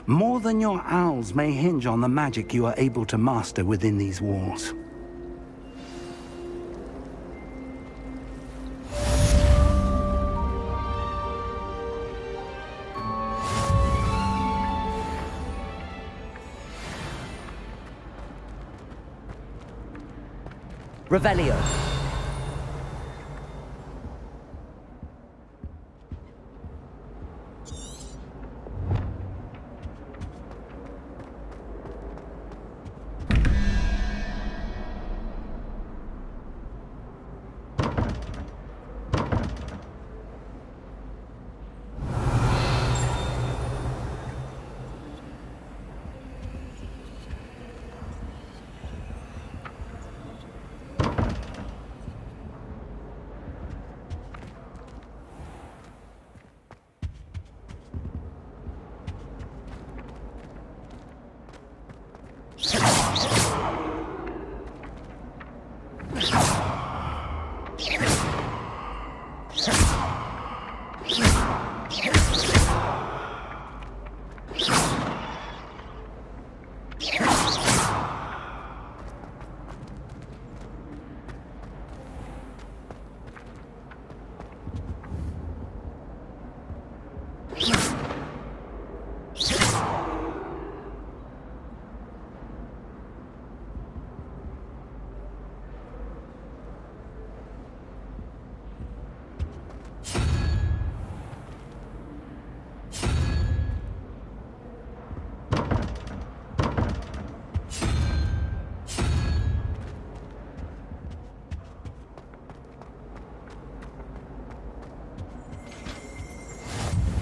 More than your owls may hinge on the magic you are able to master within these walls. Revelio.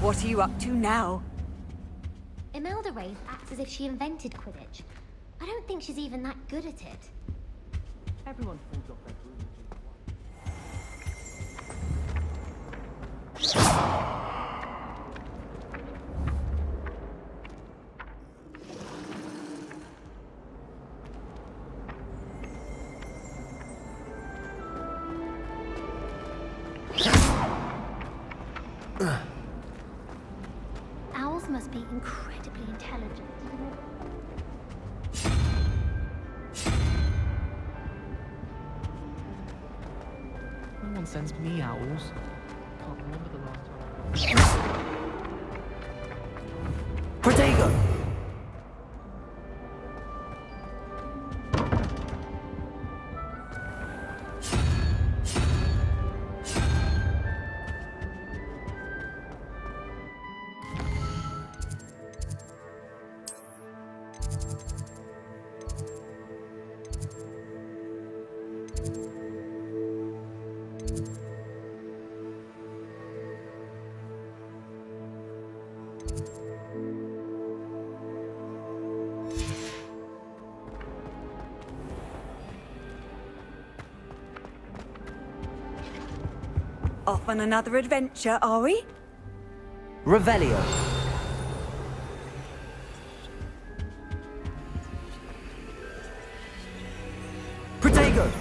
What are you up to now? Imelda Wraith acts as if she invented Quidditch. I don't think she's even that good at it. Everyone falls off their broom. Owls must be incredibly intelligent. No one sends me owls. Can't remember the last time. Protego! Off on another adventure, are we? Revelio. Protego!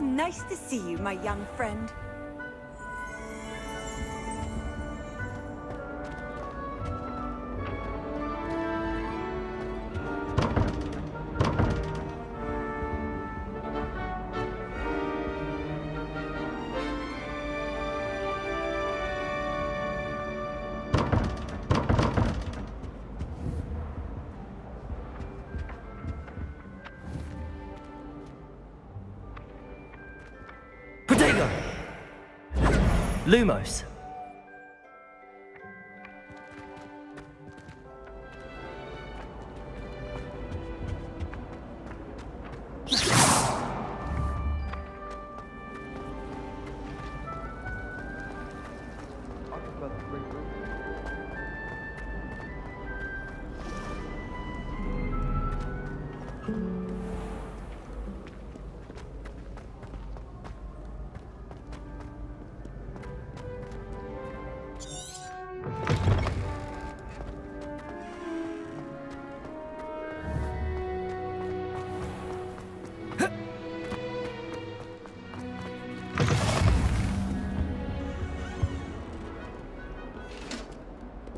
Nice to see you, my young friend. Lumos.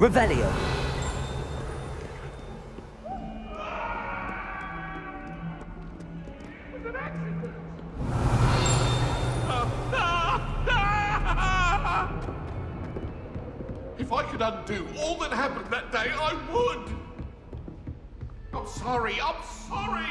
Revelio. If I could undo all that happened that day, I would! I'm sorry, I'm sorry!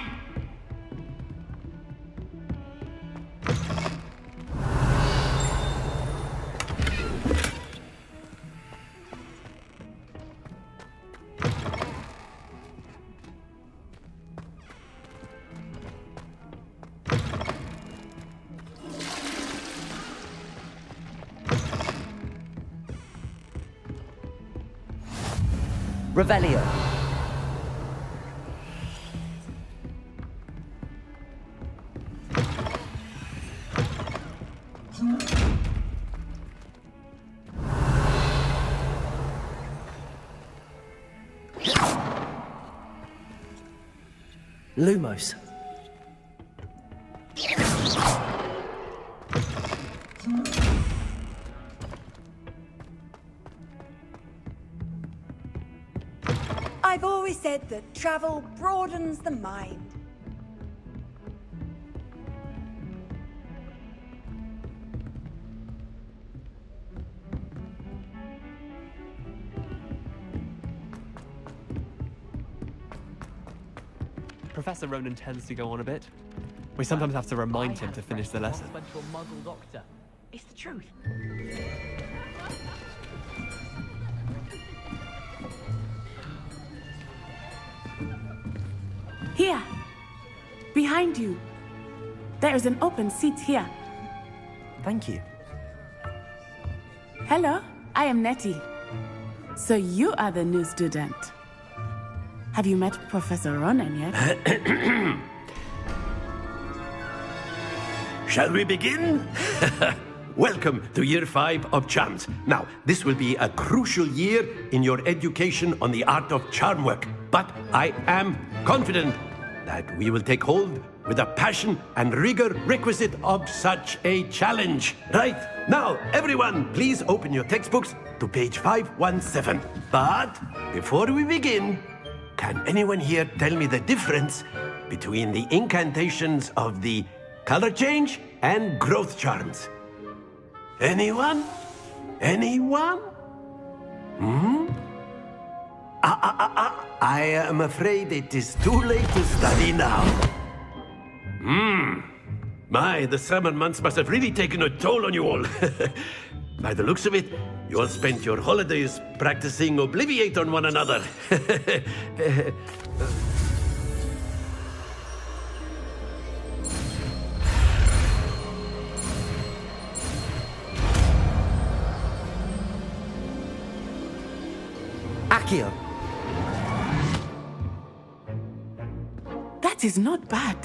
Revelio. Lumos. I've always said that travel broadens the mind. Professor Ronan tends to go on a bit. We sometimes have to remind him to finish the lesson. Went to a Muggle doctor. It's the truth. Here. Behind you. There is an open seat here. Thank you. Hello, I am Nettie. So you are the new student. Have you met Professor Ronan yet? Shall we begin? Welcome to Year 5 of Charms. Now, this will be a crucial year in your education on the art of charm work. But I am confident that we will take hold with the passion and rigor requisite of such a challenge. Right, now, everyone, please open your textbooks to page 517. But before we begin, can anyone here tell me the difference between the incantations of the color change and growth charms? Anyone? Anyone? I am afraid it is too late to study now. My, the summer months must have really taken a toll on you all. By the looks of it, you all spent your holidays practicing Obliviate on one another. Accio. That is not bad.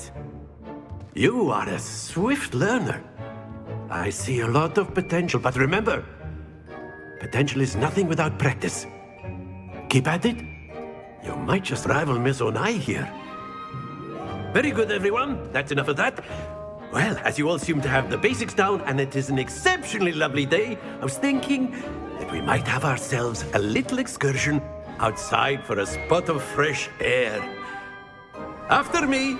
You are a swift learner. I see a lot of potential, but remember, potential is nothing without practice. Keep at it. You might just rival Miss Onai here. Very good, everyone. That's enough of that. Well, as you all seem to have the basics down, and it is an exceptionally lovely day, I was thinking that we might have ourselves a little excursion outside for a spot of fresh air. After me.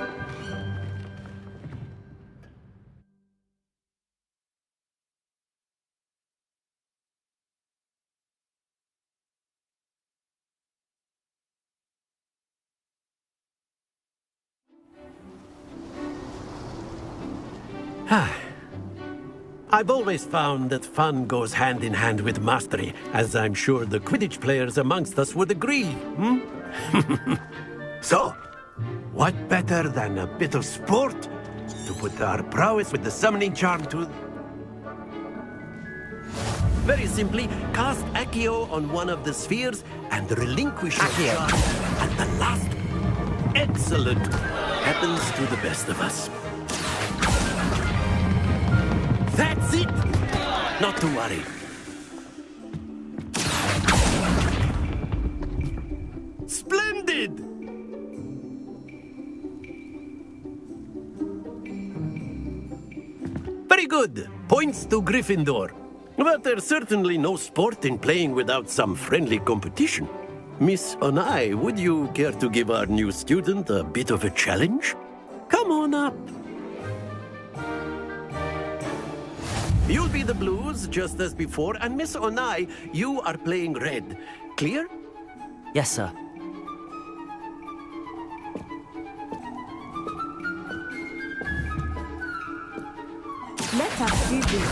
I've always found that fun goes hand in hand with mastery, as I'm sure the Quidditch players amongst us would agree, hmm? So, what better than a bit of sport to put our prowess with the summoning charm to... Very simply, cast Accio on one of the spheres and relinquish your charm, and the last... Excellent! Happens to the best of us. That's it! Not to worry. Splendid! Very good. Points to Gryffindor. But there's certainly no sport in playing without some friendly competition. Miss Onai, would you care to give our new student a bit of a challenge? Come on up. You'll be the blues, just as before, and Miss Onai, you are playing red. Clear? Yes, sir. Let us see this.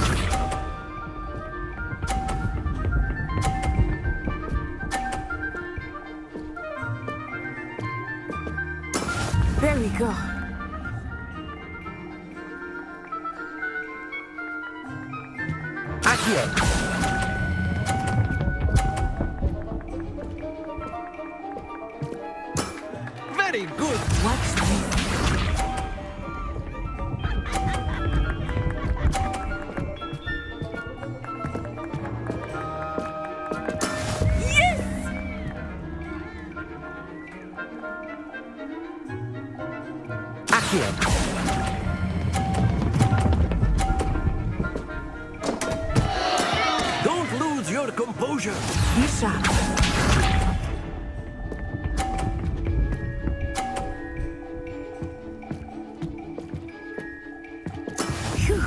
There we go. Accio! Very good. Watch this. Don't lose your composure. Be sharp. Phew.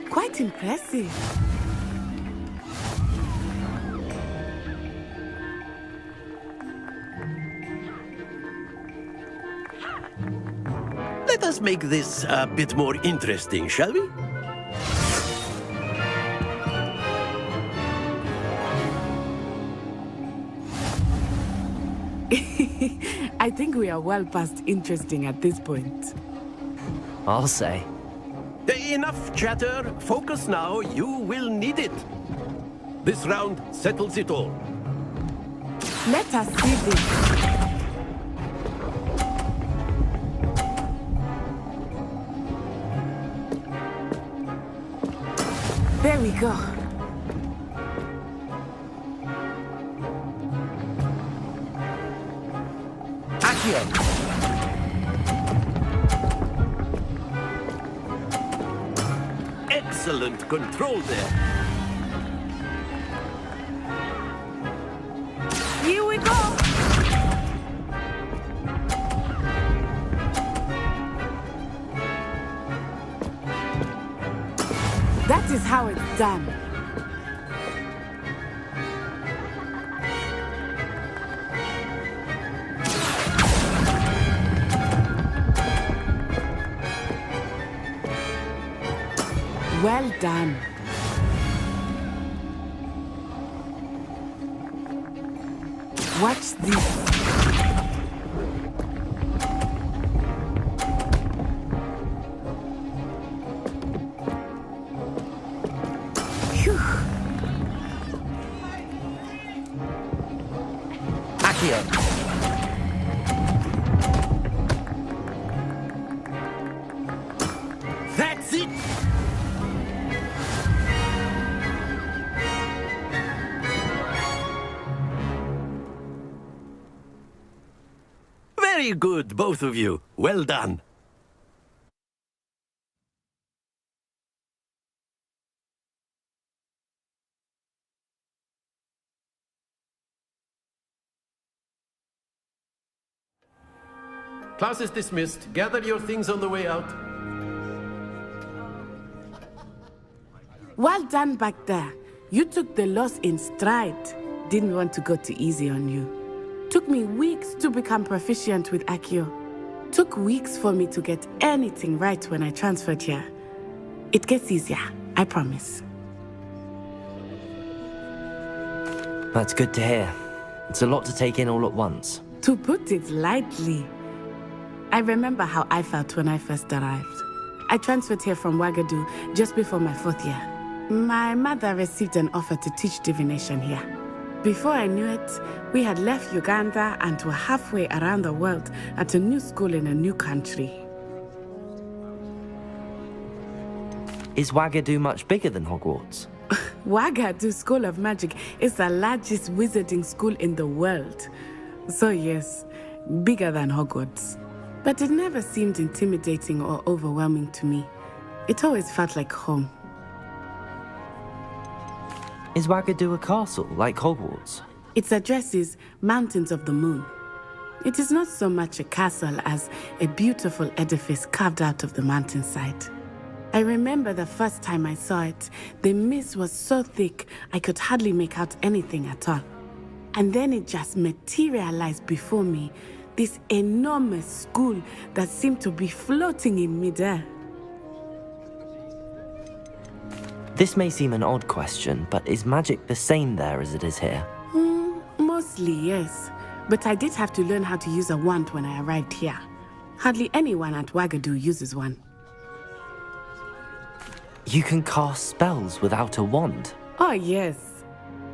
Quite impressive. Let us make this a bit more interesting, shall we? I think we are well past interesting at this point. I'll say. Enough chatter. Focus now. You will need it. This round settles it all. Let us see this. There we go. Accio! Excellent control there. Here we go. That is how it's done. Well done. Watch this. Phew. Accio! That's it! Very good, both of you. Well done. Class is dismissed. Gather your things on the way out. Well done back there. You took the loss in stride. Didn't want to go too easy on you. Took me weeks to become proficient with Accio. Took weeks for me to get anything right when I transferred here. It gets easier, I promise. That's good to hear. It's a lot to take in all at once. To put it lightly, I remember how I felt when I first arrived. I transferred here from Wagadu just before my 4th year. My mother received an offer to teach divination here. Before I knew it, we had left Uganda and were halfway around the world at a new school in a new country. Is Wagadu much bigger than Hogwarts? Wagadu School of Magic is the largest wizarding school in the world. So yes, bigger than Hogwarts. But it never seemed intimidating or overwhelming to me. It always felt like home. Is Wagadu a castle, like Hogwarts? Its address is Mountains of the Moon. It is not so much a castle as a beautiful edifice carved out of the mountainside. I remember the first time I saw it, the mist was so thick I could hardly make out anything at all. And then it just materialized before me, this enormous school that seemed to be floating in midair. This may seem an odd question, but is magic the same there as it is here? Mostly, yes. But I did have to learn how to use a wand when I arrived here. Hardly anyone at Wagadu uses one. You can cast spells without a wand? Oh, yes.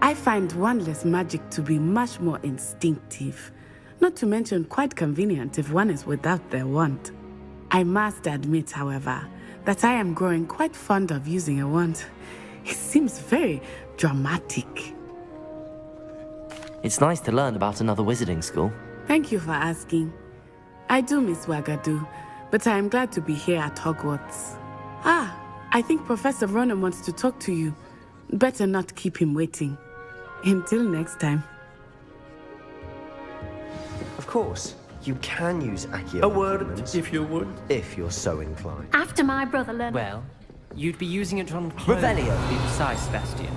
I find wandless magic to be much more instinctive. Not to mention quite convenient if one is without their wand. I must admit, however, that I am growing quite fond of using a wand. It seems very dramatic. It's nice to learn about another wizarding school. Thank you for asking. I do miss Wagadu, but I am glad to be here at Hogwarts. I think Professor Ronan wants to talk to you. Better not keep him waiting. Until next time. Of course, you can use Accio. A word, if you would. If you're so inclined. After my brother learned... Well, you'd be using it on clones, Revelio. to be precise, Sebastian.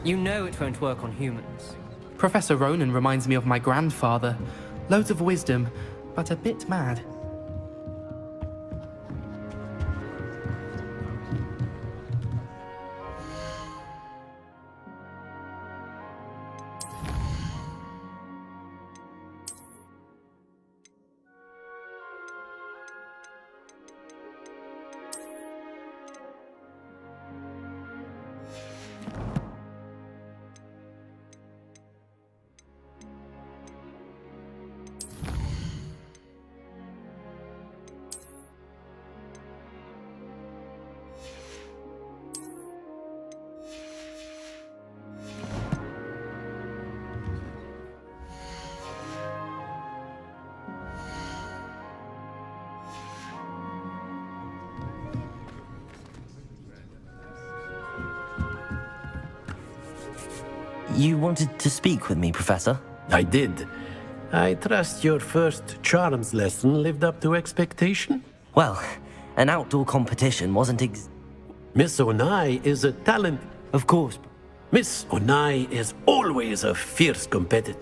You know it won't work on humans. Professor Ronan reminds me of my grandfather. Loads of wisdom, but a bit mad. You wanted to speak with me, Professor? I did. I trust your first charms lesson lived up to expectation? Well, an outdoor competition wasn't Miss Onai is a talent. Of course. Miss Onai is always a fierce competitor.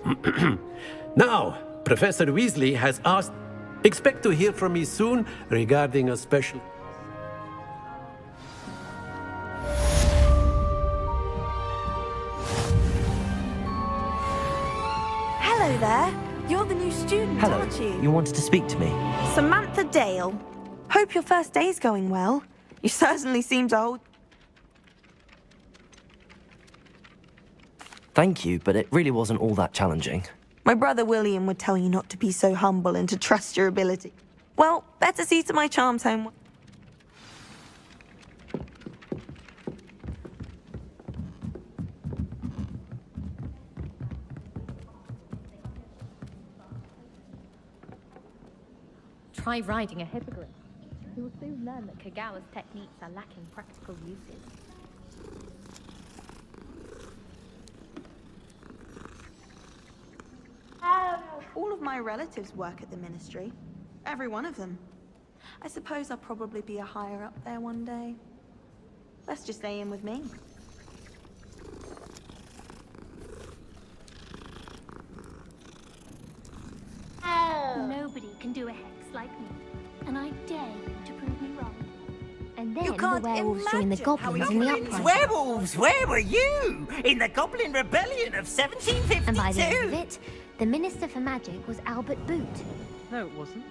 Now, Professor Weasley has asked... Expect to hear from me soon regarding a special... Hello there. You're the new student, Hello. aren't you? You wanted to speak to me? Samantha Dale. Hope your first day's going well. You certainly seem to hold... Thank you, but it really wasn't all that challenging. My brother William would tell you not to be so humble and to trust your ability. Well, better see to my charms home. Try riding a hippogriff. You will soon learn that Kagawa's techniques are lacking practical uses. All of my relatives work at the ministry. Every one of them. I suppose I'll probably be a higher up there one day. Let's just stay in with me. do a hex like me, and I dare you to prove me wrong. And then You the can't werewolves joined the imagine how goblins in the goblins uprising. Werewolves, where were you? In the Goblin Rebellion of 1752? And by the end of it, the Minister for Magic was Albert Boot. No, it wasn't.